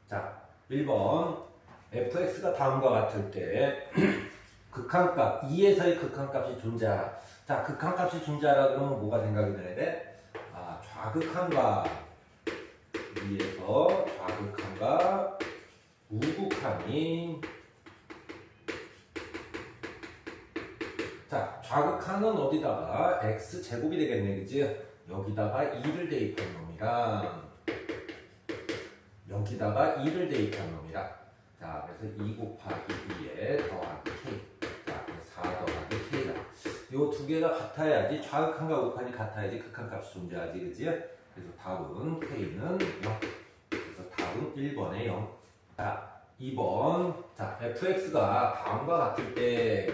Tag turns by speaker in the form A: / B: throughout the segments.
A: 자, 1번 fx가 다음과 같을 때 극한값 2에서의 극한값이 존재하라. 자, 극한값이 존재하라 그러면 뭐가 생각이 나야 돼? 좌극한과 2에서 좌극한과 우극한이, 자, 좌극한은 어디다가 x제곱이 되겠네, 그지? 여기다가 2를 대입한 놈이랑 여기다가 2를 대입한 놈이랑, 자, 그래서 2 곱하기 2에 더하기 k, 자, 4 더하기 k다. 요 두 개가 같아야지, 좌극한과 우극한이 같아야지 극한값이 존재하지, 그지? 그래서 답은 k는 0. 그래서 답은 1번에 0. 자, 2번. 자, fx가 다음과 같을 때,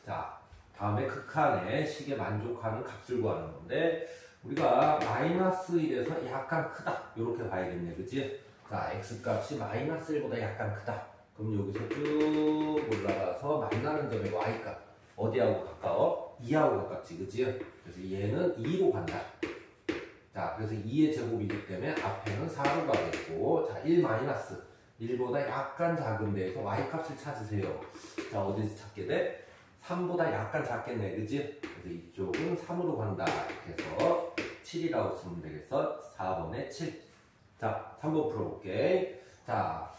A: 자, 다음에 극한의 식에 만족하는 값을 구하는 건데, 우리가 마이너스 1에서 약간 크다, 이렇게 봐야겠네, 그치? 자, x값이 마이너스 1보다 약간 크다. 그럼 여기서 쭉 올라가서 만나는 점의 y값 어디하고 가까워? 2하고 가깝지, 그치? 그래서 얘는 2로 간다. 자, 그래서 2의 제곱이기 때문에 앞에는 4로 가겠고, 자, 1 마이너스 1보다 약간 작은 데에서 y값을 찾으세요. 자, 어디서 찾게 돼? 3보다 약간 작겠네, 그지? 그래서 이쪽은 3으로 간다. 이렇게 해서 7이라고 쓰면 되겠어. 4번에 7. 자, 3번 풀어볼게. 자,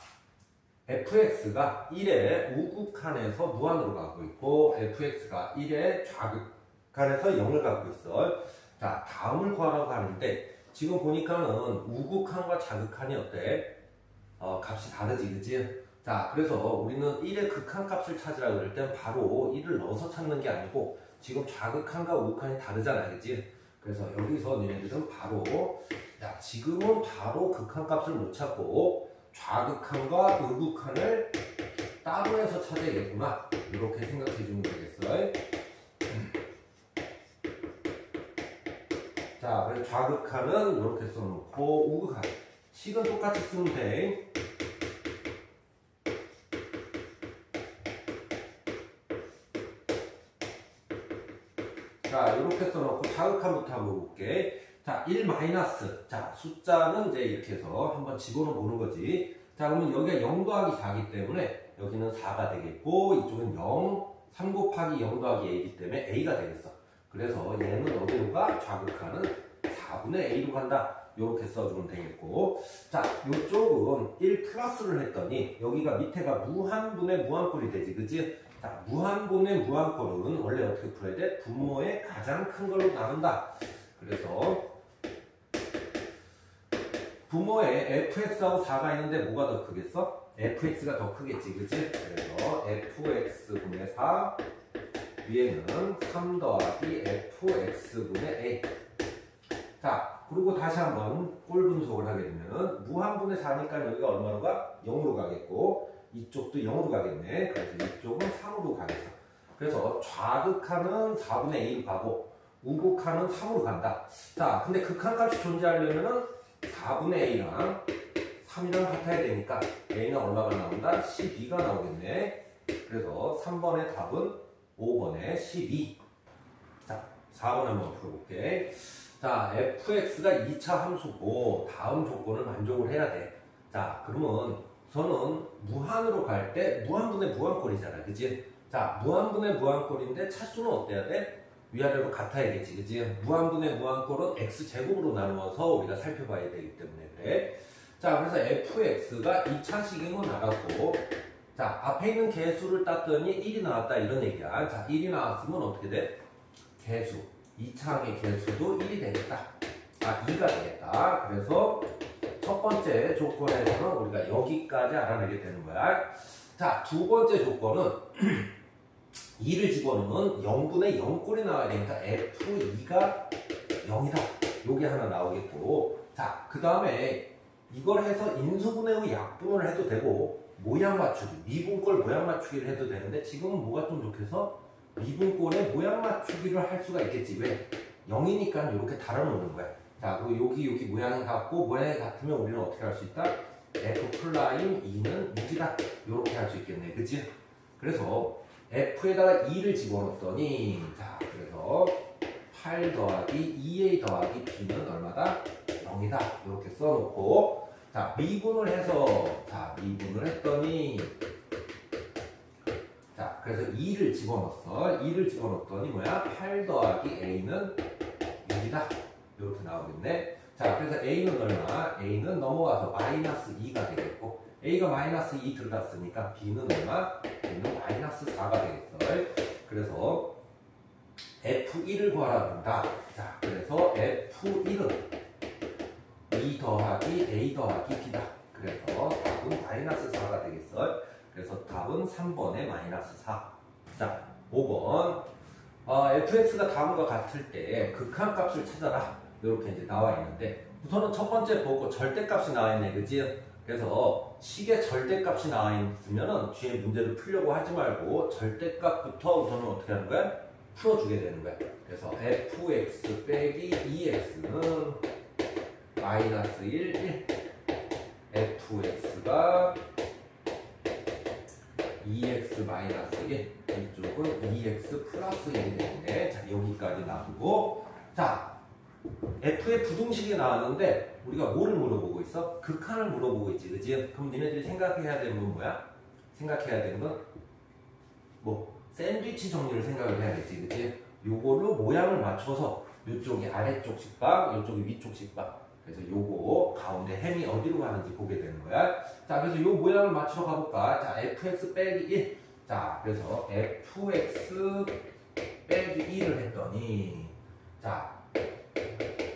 A: fx가 1의 우극한에서 무한으로 가고 있고, fx가 1의 좌극한에서 0을 갖고 있어. 자, 다음을 구하라고 하는데, 지금 보니까는 우극한과 좌극한이 어때? 값이 다르지, 그지? 자, 그래서 우리는 1의 극한값을 찾으라 그럴 땐 바로 1을 넣어서 찾는 게 아니고, 지금 좌극한과 우극한이 다르잖아, 그지? 그래서 여기서 너네들은 바로, 야, 지금은 바로 극한값을 못 찾고 좌극한과 우극한을 따로 해서 찾아야겠구나, 이렇게 생각해 주면 되겠어. 자, 그래서 좌극한은 이렇게 써놓고, 우극한 식은 똑같이 쓰면 돼. 자, 이렇게 써놓고 좌극한부터 한번 볼게. 자, 1 마이너스. 자, 숫자는 이제 이렇게 해서 한번 집어넣어 보는 거지. 자, 그러면 여기가 0 더하기 4이기 때문에 여기는 4가 되겠고, 이쪽은 0, 3 곱하기 0 더하기 a이기 때문에 a가 되겠어. 그래서 얘는 어디로 가? 좌극한은 4분의 a로 간다. 이렇게 써주면 되겠고, 자, 이쪽은 1 플러스를 했더니 여기가 밑에가 무한분의 무한꼴이 되지, 그치? 자, 무한분의 무한꼴은 원래 어떻게 풀어야 돼? 분모의 가장 큰 걸로 나눈다. 그래서 분모에 fx하고 4가 있는데 뭐가 더 크겠어? fx가 더 크겠지, 그치? 그래서 fx분의 4 위에는 3 더하기 fx분의 a. 자, 그리고 다시 한번 꼴 분석을 하게 되면 무한분의 4니까 여기가 얼마로 가? 0으로 가겠고, 이쪽도 0으로 가겠네. 그래서 이쪽은 3으로 가겠어. 그래서 좌극한은 4분의 a로 가고 우극한은 3으로 간다. 자, 근데 극한값이 존재하려면은 4분의 a랑 3이랑 같아야 되니까 a는 얼마가 나온다? 12가 나오겠네. 그래서 3번의 답은 5번에 12. 자, 4번 한번 풀어볼게. 자, fx가 2차 함수고 다음 조건을 만족을 해야 돼. 자, 그러면 저는 무한으로 갈 때 무한분의 무한꼴이잖아, 그지? 자, 무한분의 무한꼴인데 차수는 어때야 돼? 위아래로 같아야겠지, 그지? 무한분의 무한꼴은 x제곱으로 나누어서 우리가 살펴봐야 되기 때문에 그래. 자, 그래서 fx가 2차식임은 알았고, 자, 앞에 있는 개수를 땄더니 1이 나왔다, 이런 얘기야. 자, 1이 나왔으면 어떻게 돼? 개수, 2차항의 개수도 1이 되겠다. 2가 되겠다. 그래서 첫 번째 조건에서는 우리가 여기까지 알아내게 되는 거야. 자, 두 번째 조건은 2를 집어넣으면 0분의 0꼴이 나와야 되니까 f2가 0이다. 요게 하나 나오겠고, 자, 그 다음에 이걸 해서 인수분해의 약분을 해도 되고, 모양 맞추기, 미분꼴 모양 맞추기를 해도 되는데, 지금은 뭐가 좀 좋겠어? 미분꼴의 모양 맞추기를 할 수가 있겠지. 왜? 0이니까 이렇게 달아놓는 거야. 자, 그리고 여기 모양이 같고, 모양이 같으면 우리는 어떻게 할 수 있다? f'2는 6이다. 이렇게 할 수 있겠네, 그치? 그래서 f에다가 2를 집어넣었더니, 자, 그래서 8 더하기 2a 더하기 b는 얼마다? 0이다. 이렇게 써놓고, 자, 미분을 해서, 자, 미분을 했더니, 자, 그래서 2를 집어넣었어. 2를 집어넣었더니 뭐야? 8 더하기 A는 6이다. 이렇게 나오겠네. 자, 그래서 A는 얼마? A는 넘어가서 마이너스 2가 되겠고, A가 마이너스 2 들어갔으니까 B는 얼마? B는 마이너스 4가 되겠어. 그래서 F1을 구하라는다. 자, 그래서 F1은 2 더하기 A 더하기 B다. 그래서 답은 마이너스 4가 되겠어. 그래서 답은 3번에 마이너스 4. 자, 5번. fx가 다음과 같을 때 극한값을 찾아라. 이렇게 이제 나와 있는데, 우선은 첫 번째 보고 절대값이 나와 있네, 그지? 그래서 식의 절대값이 나와 있으면은 뒤에 문제를 풀려고 하지 말고 절대값부터 우선은 어떻게 하는 거야? 풀어주게 되는 거야. 그래서 fx 빼기 2x는 마이너스 1, fx가 2x 마이너스 1, 이쪽은 2x 플러스 1이 되겠네. 자, 여기까지 놔두고, 자, f의 부등식이 나왔는데 우리가 뭐를 물어보고 있어? 극한을 물어보고 있지, 그지? 그럼 니네들이 생각해야 되는 건 뭐야? 생각해야 되는 건 뭐 샌드위치 정리를 생각을 해야겠지, 그지? 요걸로 모양을 맞춰서 이쪽이 아래쪽 식빵, 이쪽이 위쪽 식빵. 그래서 요거 가운데 햄이 어디로 가는지 보게 되는 거야. 자, 그래서 요 모양을 맞추러 가볼까? 자, fx 빼기 1. 자, 그래서 fx 빼기 1을 했더니, 자,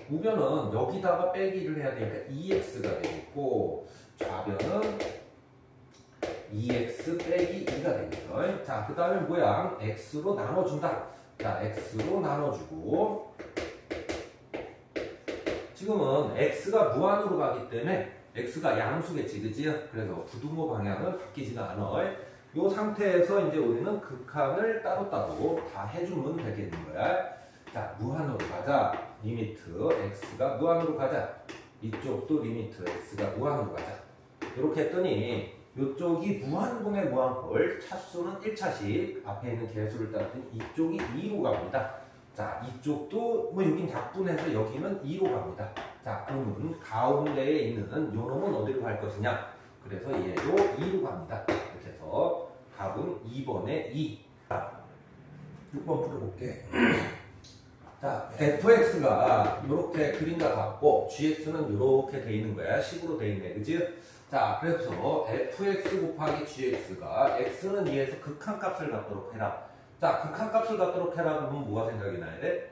A: 우변은 여기다가 빼기를 해야 되니까 2x가 되겠고, 좌변은 2x 빼기 2가 되겠죠. 자, 그 다음에 모양 x로 나눠준다. 자, x로 나눠주고, 지금은 x가 무한으로 가기 때문에 x가 양수겠지, 그지? 그래서 부등호 방향은 바뀌지는 않아. 이 상태에서 이제 우리는 극한을 따로따로 다 해주면 되겠는 거야. 자, 무한으로 가자. 리미트 x가 무한으로 가자. 이쪽도 리미트 x가 무한으로 가자. 이렇게 했더니 이쪽이 무한분의 무한꼴, 차수는 1차씩 앞에 있는 개수를 따랐더니 이쪽이 2로 갑니다. 자, 이쪽도 뭐 여긴 약분해서 여기는 2로 갑니다. 자, 그러면 가운데에 있는 요 놈은 어디로 갈 것이냐? 그래서 얘도 2로 갑니다. 이렇게 해서 답은 2번에 2. 자, 6번 풀어볼게. 자, fx가 이렇게 그림과 같고 gx는 이렇게 돼 있는 거야. 식으로 돼 있네, 그지? 자, 그래서 fx 곱하기 gx가 x는 2에서 극한값을 갖도록 해라. 자, 극한값을 갖도록 해라 그러면 뭐가 생각이 나야 돼?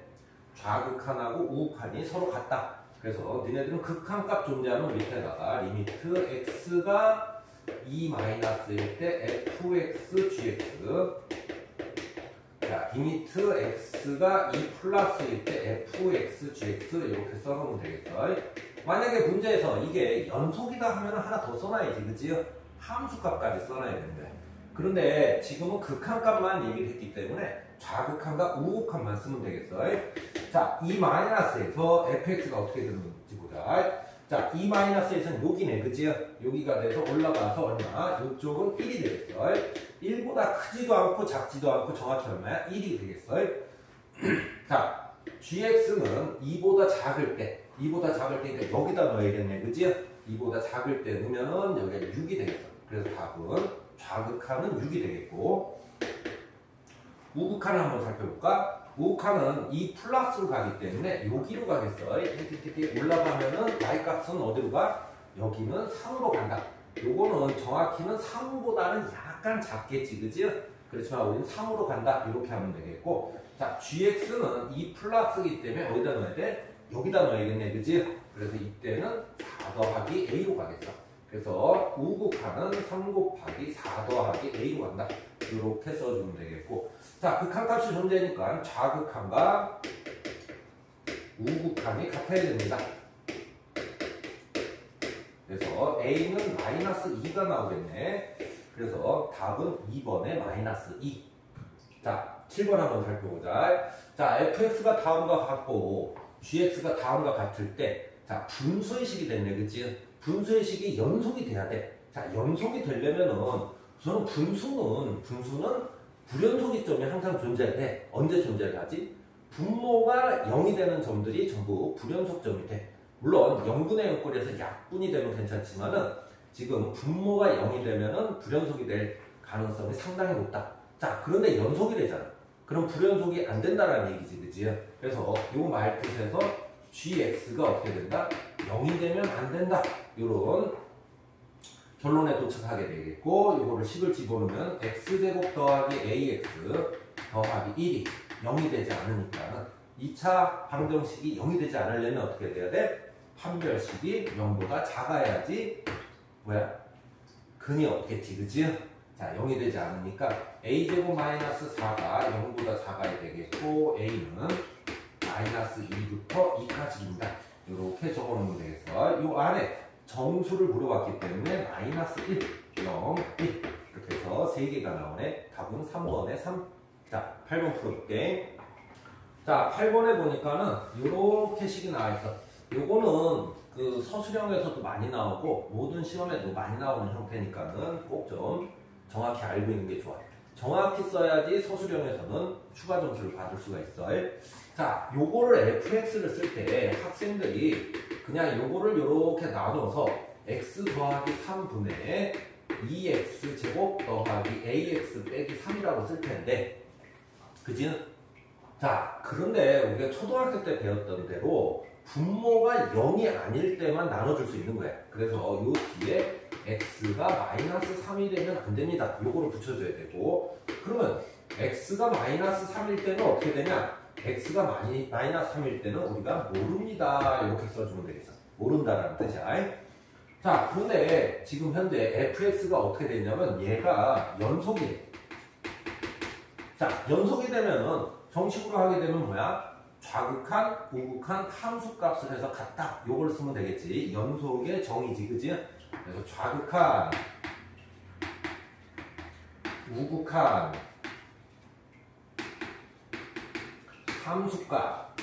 A: 좌극한하고 우극한이 서로 같다. 그래서 니네들은 극한값 존재하는 밑에다가 리미트 x가 2-1일 때 fx gx, 자, 리미트 x가 2 플러스일 때 fx gx 이렇게 써놓으면 되겠어. 만약에 문제에서 이게 연속이다 하면 하나 더 써놔야지, 그치? 함수값까지 써놔야 되는 거야. 그런데 지금은 극한값만 얘기를 했기 때문에 좌극한과 우극한만 쓰면 되겠어. 자, 2-에서 fx가 어떻게 되는지 보자. 자, 2-에서는 여기네, 그치? 여기가 돼서 올라가서 얼마? 이쪽은 1이 되겠어. 1보다 크지도 않고 작지도 않고 정확히 얼마야? 1이 되겠어. 자, gx는 2보다 작을 때, 2보다 작을 때니까 여기다 넣어야겠네, 그치? 2보다 작을 때 넣으면은 여기가 6이 되겠어. 그래서 답은 좌극한은 6이 되겠고, 우극한을 한번 살펴볼까? 우극한은 2 플러스로 가기 때문에 여기로 가겠어. 올라가면은 y값은 어디로 가? 여기는 3으로 간다. 요거는 정확히는 3보다는 약간 작겠지, 그지? 그렇지만 우리는 3으로 간다. 이렇게 하면 되겠고, 자, gx는 2 플러스이기 때문에 어디다 넣어야 돼? 여기다 넣어야겠네, 그지? 그래서 이때는 4 더하기 a로 가겠어. 그래서 우극한은 3 곱하기 4 더하기 a로 간다. 이렇게 써주면 되겠고, 자, 극한값이 존재하니까 좌극한과 우극한이 같아야 됩니다. 그래서 a는 마이너스 2가 나오겠네. 그래서 답은 2번에 마이너스 2. 자, 7번 한번 살펴보자. 자, fx가 다음과 같고 gx가 다음과 같을 때, 자, 분수의 식이 됐네, 그치? 분수의 식이 연속이 돼야 돼. 자, 연속이 되려면은 우선 분수는 불연속이 점이 항상 존재해. 언제 존재를 하지? 분모가 0이 되는 점들이 전부 불연속 점이 돼. 물론 0분의 0꼴에서 약분이 되면 괜찮지만은 지금 분모가 0이 되면은 불연속이 될 가능성이 상당히 높다. 자, 그런데 연속이 되잖아. 그럼 불연속이 안 된다라는 얘기지, 그지? 그래서 요 말 뜻에서 gx가 어떻게 된다? 0이 되면 안 된다. 요런 결론에 도착하게 되겠고, 요거를 10을 집어넣으면 x제곱 더하기 ax 더하기 1이 0이 되지 않으니까 2차 방정식이 0이 되지 않으려면 어떻게 돼야 돼? 판별식이 0보다 작아야지 뭐야? 근이 없겠지, 그지? 자, 0이 되지 않으니까 a제곱 마이너스 4가 0보다 작아야 되겠고, a는 마이너스 2부터 2까지입니다. 이렇게 적어놓으면 되겠어. 요 아래 정수를 물어봤기 때문에 마이너스 1, 0, 1 이렇게 해서 3개가 나오네. 답은 3번에 3. 자, 8번 풀어볼게. 자, 8번에 보니까는 이렇게 식이 나와있어. 요거는 그 서술형에서도 많이 나오고 모든 시험에도 많이 나오는 형태니까는 꼭 좀 정확히 알고 있는 게 좋아요. 정확히 써야지 서술형에서는 추가 점수를 받을 수가 있어요. 자, 요거를 fx를 쓸 때 학생들이 그냥 요거를 요렇게 나눠서 x 더하기 3분의 2x 제곱 더하기 ax 빼기 3이라고 쓸 텐데, 그지? 자, 그런데 우리가 초등학교 때 배웠던 대로 분모가 0이 아닐 때만 나눠줄 수 있는 거야. 그래서 요 뒤에 x가 마이너스 3이 되면 안 됩니다. 요거를 붙여줘야 되고, 그러면 x가 마이너스 3일 때는 어떻게 되냐? x가 마이너스 3일 때는 우리가 모릅니다. 이렇게 써주면 되겠어. 모른다라는 뜻이야. 자, 그런데 지금 현재 fx가 어떻게 됐냐면 얘가 연속이 돼. 자, 연속이 되면은 정식으로 하게 되면 뭐야? 좌극한, 우극한 함수값을 해서 같다. 요걸 쓰면 되겠지. 연속의 정의지, 그지? 그래서 좌극한, 우극한, 함수값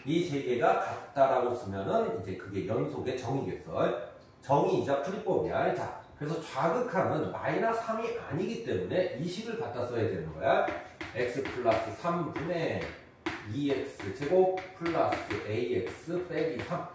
A: 이 세 개가 같다라고 쓰면은 이제 그게 연속의 정의겠어. 정의이자 풀이법이야. 자, 그래서 좌극한은 마이너스 3이 아니기 때문에 이 식을 갖다 써야 되는 거야. x 플러스 3분의 2x 제곱 플러스 ax 빼기 3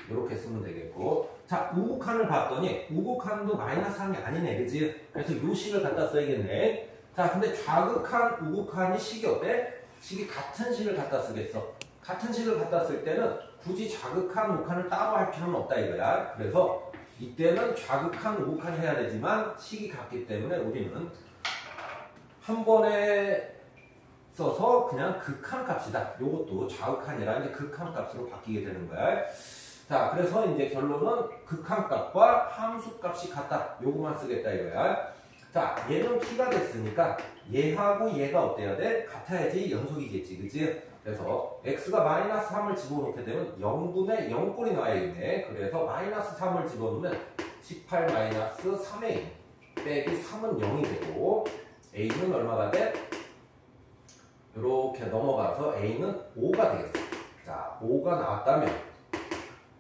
A: 이렇게 쓰면 되겠고, 자, 우극한을 봤더니 우극한도 마이너스 3이 아니네, 그지? 그래서 이 식을 갖다 써야겠네. 자, 근데 좌극한, 우극한이 식이 어때? 식이 같은 식을 갖다 쓰겠어. 같은 식을 갖다 쓸 때는 굳이 좌극한, 우극한을 따로 할 필요는 없다 이거야. 그래서 이때는 좌극한, 우극한 해야 되지만 식이 같기 때문에 우리는 한 번에 써서 그냥 극한 값이다. 요것도 좌극한이라 이제 극한 값으로 바뀌게 되는 거야. 자, 그래서 이제 결론은 극한 값과 함수 값이 같다. 요거만 쓰겠다 이거야. 자, 얘는 t가 됐으니까 얘하고 얘가 어때야 돼? 같아야지 연속이겠지, 그치? 그래서 x가 마이너스 3을 집어넣게 되면 0분의 0꼴이 나와야겠네. 그래서 마이너스 3을 집어넣으면 18 마이너스 3a 빼기 3은 0이 되고, a는 얼마가 돼? 이렇게 넘어가서 a는 5가 되겠어. 자, 5가 나왔다면,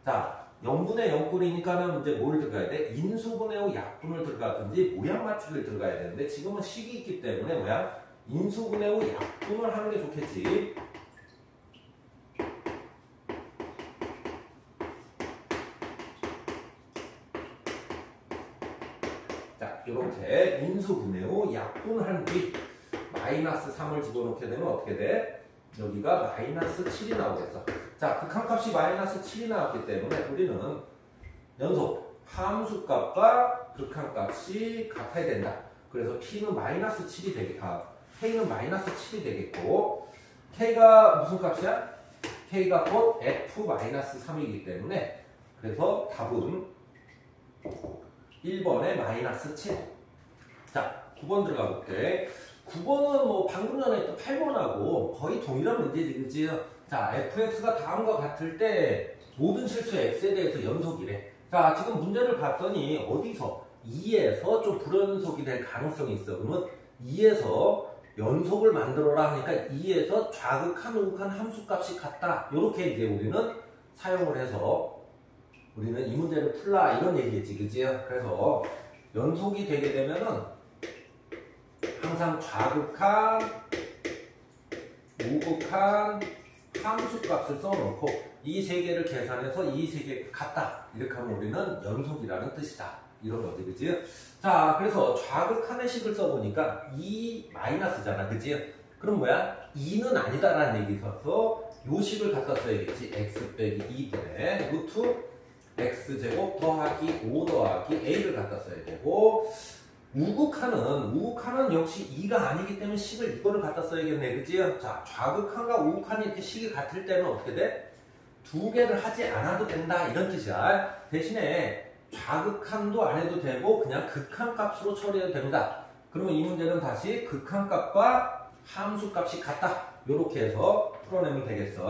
A: 자, 0분의 0꼴이니까는 이제 뭘 들어가야 돼? 인수분해 후 약분을 들어가든지 모양 맞추기를 들어가야 되는데, 지금은 식이 있기 때문에 뭐야? 인수분해 후 약분을 하는 게 좋겠지. 자, 이렇게 인수분해 후 약분한 뒤 마이너스 3을 집어넣게 되면 어떻게 돼? 여기가 마이너스 7이 나오겠어. 자, 극한값이 마이너스 7이 나왔기 때문에 우리는 연속 함수값과 극한값이 같아야 된다. 그래서 p는 마이너스 7이 되겠다. k는 마이너스 7이 되겠고, k가 무슨 값이야? k가 곧 f 마이너스 3이기 때문에, 그래서 답은 1번에 마이너스 7. 자, 9번 들어가 볼게. 9번은 뭐 방금 전에 했던 8번하고 거의 동일한 문제지, 그치? 자, fx가 다음과 같을 때 모든 실수의 x에 대해서 연속이래. 자, 지금 문제를 봤더니 어디서 2에서 좀 불연속이 될 가능성이 있어. 그러면 2에서 연속을 만들어라 하니까 2에서 좌극한, 우극한 함수값이 같다. 이렇게 이제 우리는 사용을 해서 우리는 이 문제를 풀라 이런 얘기겠지, 그치? 그래서 연속이 되게 되면은 항상 좌극한, 우극한 함수값을 써놓고 이 세 개를 계산해서 이 세 개가 같다. 이렇게 하면 우리는 연속이라는 뜻이다. 이런 거지, 그지? 자, 그래서 좌극한의 식을 써보니까 2 마이너스잖아, 그지? 그럼 뭐야? 2는 아니다라는 얘기에서 요 식을 갖다 써야겠지. x 빼기 2분의 루트 x제곱 더하기 5 더하기 a를 갖다 써야 되고, 우극한은 역시 2가 아니기 때문에 식을 이거를 갖다 써야겠네, 그지? 자, 좌극한과 우극한이 이렇게 식이 같을 때는 어떻게 돼? 두 개를 하지 않아도 된다, 이런 뜻이야. 대신에 좌극한도 안 해도 되고 그냥 극한값으로 처리해도 됩니다. 그러면 이 문제는 다시 극한값과 함수값이 같다. 이렇게 해서 풀어내면 되겠어.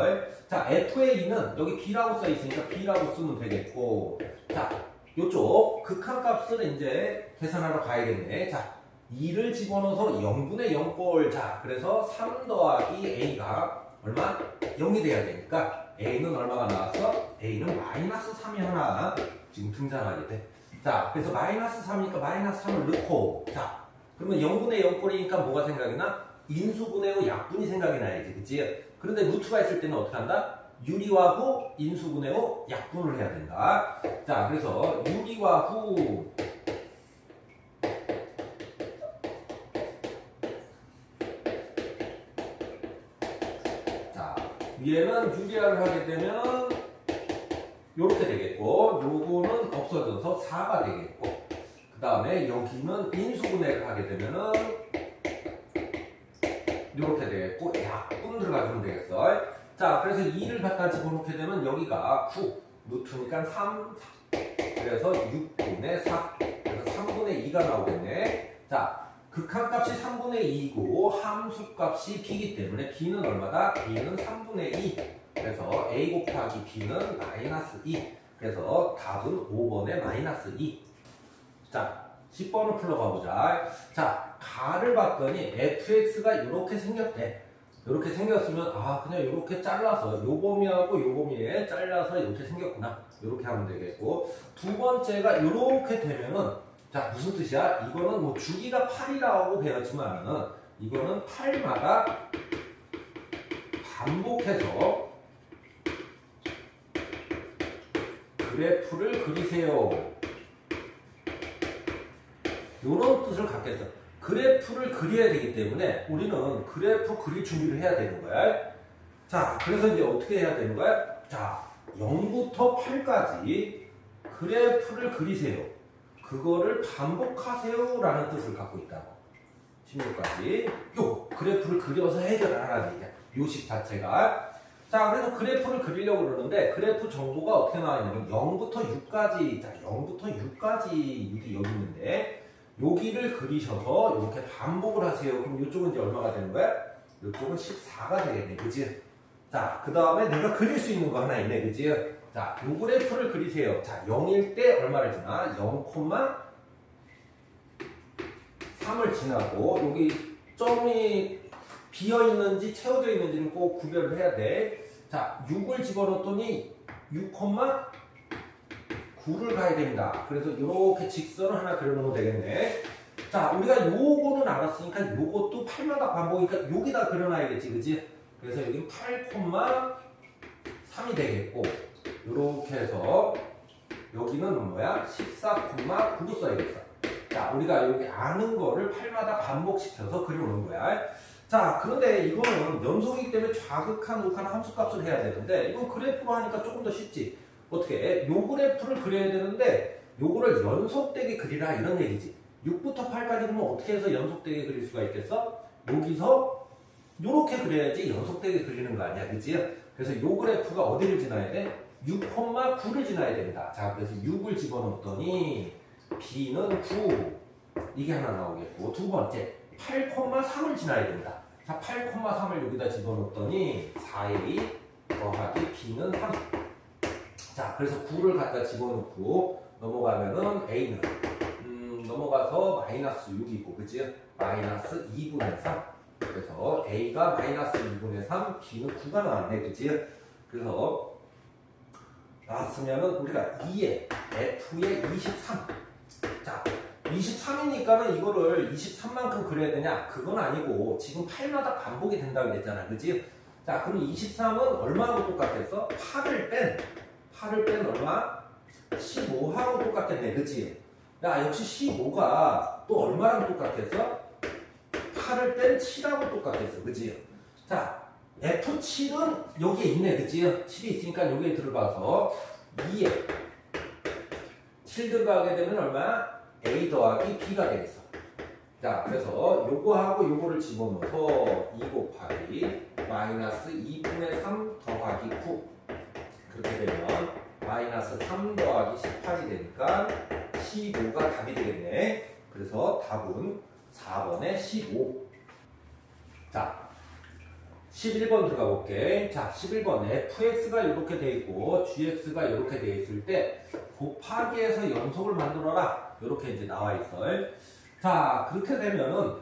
A: 자, f의 2는 여기 b라고 써있으니까 b라고 쓰면 되겠고, 자, 요쪽 극한값을 이제 계산하러 가야겠네. 자, 2를 집어넣어서 0분의 0꼴. 자, 그래서 3 더하기 a가 얼마? 0이 돼야 되니까 a는 얼마가 나왔어? a는 마이너스 3이 하나 지금 등장하게 돼. 자, 그래서 마이너스 3이니까 마이너스 3을 넣고, 자, 그러면 0분의 0꼴이니까 뭐가 생각이 나? 인수분해 후 약분이 생각이 나야지, 그치? 그런데 루트가 있을 때는 어떻게 한다? 유리화후 인수분해 후 약분을 해야 된다. 자, 그래서 유리화후 자, 위에는 유리화를 하게 되면 요렇게 되겠고, 요거는 없어져서 4가 되겠고, 그 다음에 여기는 인수분해를 하게 되면은 요렇게 되겠고, 약분 들어가주면 되겠어. 자, 그래서 2를 갖다 집어넣게 되면 여기가 9, 루트니까 3, 4. 그래서 6분의 4. 그래서 3분의 2가 나오겠네. 자, 극한값이 3분의 2이고 함수값이 b이기 때문에 b는 얼마다? b는 3분의 2. 그래서 a 곱하기 b는 마이너스 2. 그래서 답은 5번에 마이너스 2. 자, 10번을 풀어가보자. 자, 가를 봤더니 fx가 이렇게 생겼대. 이렇게 생겼으면 아, 그냥 이렇게 잘라서 요 범위하고 요 범위에 잘라서 이렇게 생겼구나. 이렇게 하면 되겠고, 두 번째가 이렇게 되면은, 자, 무슨 뜻이야? 이거는 뭐 주기가 8이라고 배웠지만은 이거는 8마다 반복해서 그래프를 그리세요. 이런 뜻을 갖겠어. 그래프를 그려야 되기 때문에 우리는 그래프 그릴 준비를 해야 되는 거야. 자, 그래서 이제 어떻게 해야 되는 거야? 자, 0부터 8까지 그래프를 그리세요. 그거를 반복하세요 라는 뜻을 갖고 있다고. 16까지 요 그래프를 그려서 해결하라는 얘기야. 요식 자체가. 자, 그래서 그래프를 그리려고 그러는데 그래프 정보가 어떻게 나와 있냐면 0부터 6까지. 자, 0부터 6까지 여기 있는데 여기를 그리셔서 이렇게 반복을 하세요. 그럼 이쪽은 이제 얼마가 되는 거야? 이쪽은 14가 되겠네, 그치? 자, 그 다음에 내가 그릴 수 있는 거 하나 있네, 그치? 자, 요 그래프를 그리세요. 자, 0일 때 얼마를 지나? 0,3을 지나고 여기 점이 비어있는지 채워져 있는지는 꼭 구별을 해야 돼. 자, 6을 집어넣었더니 6,9를 가야 됩니다. 그래서 이렇게 직선을 하나 그려놓으면 되겠네. 자, 우리가 요거는 알았으니까 요것도 8마다 반복이니까 여기다 그려놔야겠지, 그치? 그래서 여기 8,3이 되겠고, 요렇게 해서 여기는 뭐야? 14,9로 써야겠어. 자, 우리가 여기 아는 거를 8마다 반복시켜서 그려놓은 거야. 자, 그런데 이거는 연속이기 때문에 좌극한, 우극한 함수값을 해야 되는데 이건 그래프로 하니까 조금 더 쉽지. 어떻게? 요 그래프를 그려야 되는데 요거를 연속되게 그리라 이런 얘기지. 6부터 8까지 그러면 어떻게 해서 연속되게 그릴 수가 있겠어? 여기서 요렇게 그려야지 연속되게 그리는 거 아니야, 그치? 그래서 요 그래프가 어디를 지나야 돼? 6,9를 지나야 됩니다. 자, 그래서 6을 집어넣었더니 b는 9 이게 하나 나오겠고, 두 번째 8,3을 지나야 됩니다. 자, 8,3을 여기다 집어넣었더니 4a 더하기 b는 3. 자, 그래서 9를 갖다 집어넣고 넘어가면은 a는 넘어가서 마이너스 6이고, 그치? 마이너스 2분의 3. 그래서 a가 마이너스 2분의 3, b는 9가 나왔네, 그치? 그래서 나왔으면은 우리가 2에 f에 23. 자, 23이니까는 이거를 23만큼 그려야 되냐? 그건 아니고 지금 8마다 반복이 된다고 그랬잖아, 그치? 자, 그럼 23은 얼마하고 똑같겠어? 8을 뺀 얼마? 15하고 똑같겠네, 그치? 야, 역시 15가 또 얼마랑 똑같겠어? 8을 뺀 7하고 똑같겠어, 그치? 자, F7은 여기에 있네, 그치? 7이 있으니까 여기에 들어가서 2에 7 들어가게 되면 얼마야? A 더하기 B가 되겠어. 자, 그래서 요거하고 요거를 집어넣어서 2 곱하기 마이너스 2분의 3 더하기 9 그렇게 되면 마이너스 3 더하기 18이 되니까 15가 답이 되겠네. 그래서 답은 4번에 15. 자, 11번 들어가 볼게. 자, 11번 fx가 이렇게 돼 있고 gx가 이렇게 돼 있을 때 곱하기해서 연속을 만들어라. 이렇게 이제 나와 있어. 자, 그렇게 되면은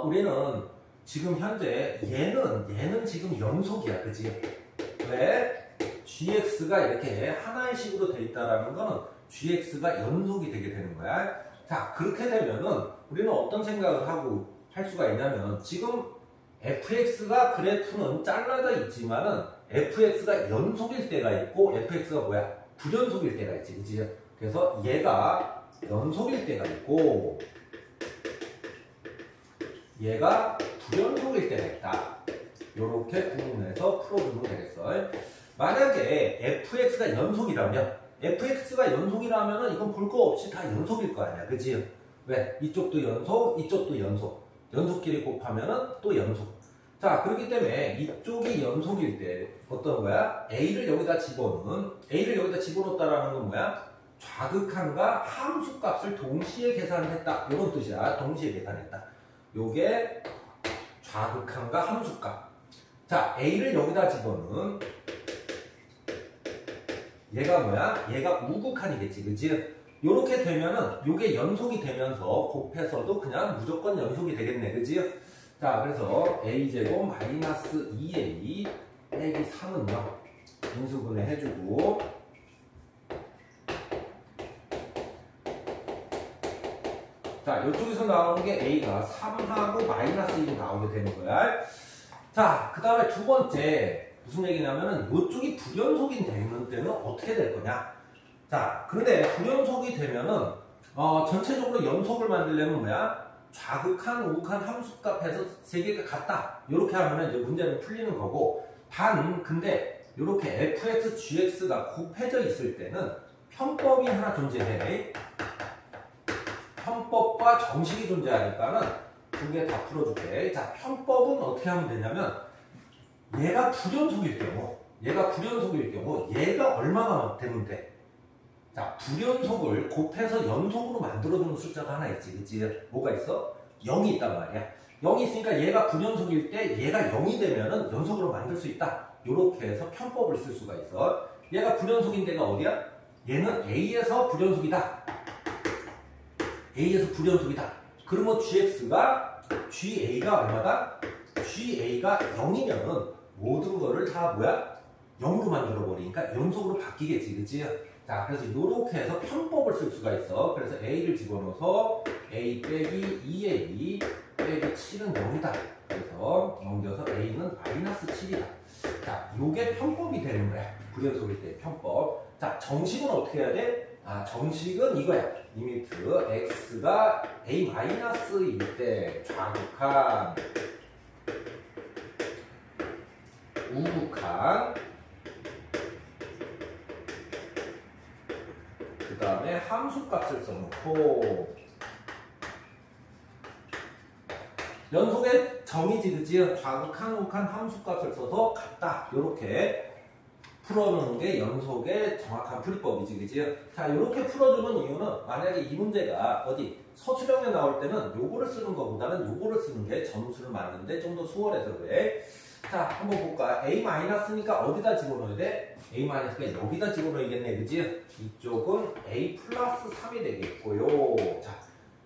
A: 우리는 지금 현재 얘는 지금 연속이야, 그치? 왜? gx가 이렇게 하나의 식으로 돼 있다라는 거는 gx가 연속이 되게 되는 거야. 자, 그렇게 되면은 우리는 어떤 생각을 하고 할 수가 있냐면 지금 fx가 그래프는 잘라져 있지만은 fx가 연속일 때가 있고 fx가 뭐야? 불연속일 때가 있지, 그치? 그래서 얘가 연속일 때가 있고 얘가 불연속일 때가 있다. 이렇게 구분해서 풀어주면 되겠어. 만약에 fx가 연속이라면 이건 볼 거 없이 다 연속일 거 아니야, 그치? 왜? 이쪽도 연속, 이쪽도 연속. 연속끼리 곱하면은 또 연속. 자, 그렇기 때문에 이쪽이 연속일 때 어떤 거야? A를 여기다 집어넣었다라는 건 뭐야? 좌극한과 함수값을 동시에 계산했다. 이런 뜻이야. 동시에 계산했다. 요게 좌극한과 함수값. 자, A를 여기다 집어넣은 얘가 뭐야? 얘가 우극한이겠지, 그치? 요렇게 되면은 요게 연속이 되면서 곱해서도 그냥 무조건 연속이 되겠네, 그치? 자, 그래서 a제곱 마이너스 2a 빼기 3은요 인수분해 해주고 자, 이쪽에서 나오는 게 a가 3하고 마이너스 1이 나오게 되는 거야. 자, 그 다음에 두 번째 무슨 얘기냐면은 이쪽이 불연속이 되는 때는 어떻게 될 거냐? 자, 그런데 불연속이 되면은 전체적으로 연속을 만들려면 뭐야? 좌극한, 우극한 함수값에서 세 개가 같다. 이렇게 하면은 이제 문제는 풀리는 거고. 근데 이렇게 fx, gx가 곱해져 있을 때는 편법이 하나 존재해. 편법과 정식이 존재하니까는 두 개 다 풀어줄게. 자, 편법은 어떻게 하면 되냐면 얘가 불연속일 경우 얘가 얼마나 되면 돼? 자, 불연속을 곱해서 연속으로 만들어주는 숫자가 하나 있지, 그치? 뭐가 있어? 0이 있단 말이야. 0이 있으니까 얘가 불연속일 때 얘가 0이 되면은 연속으로 만들 수 있다. 요렇게 해서 편법을 쓸 수가 있어. 얘가 불연속인 데가 어디야? 얘는 A에서 불연속이다. A에서 불연속이다. 그러면 GA가 얼마다? GA가 0이면은 모든 거를 다 뭐야? 0으로 만들어버리니까 연속으로 바뀌겠지, 그치? 자, 그래서 이렇게 해서 편법을 쓸 수가 있어. 그래서 A를 집어넣어서 A 빼기 2A 빼기 7은 0이다. 그래서 넘겨서 A는 마이너스 7이다. 자, 요게 편법이 되는 거야. 불연속일 때 편법. 자, 정식은 어떻게 해야 돼? 아, 정식은 이거야. 리미트 X가 A 마이너스일 때 좌극한, 우극한, 그 다음에 함수값을 써놓고 연속의 정의지, 그치? 좌극한, 우극한 함수값을 써서 같다. 요렇게 풀어놓는 게 연속의 정확한 풀이법이지, 그치? 자, 이렇게 풀어주는 이유는 만약에 이 문제가 어디 서술형에 나올 때는 요거를 쓰는 것보다는 요거를 쓰는 게 점수를 맞는데 좀 더 수월해서 그래. 자, 한번 볼까? A-니까 어디다 집어넣어야 돼? A-가 여기다 집어넣어야겠네, 그치? 이쪽은 A 플러스 3이 되겠고요. 자,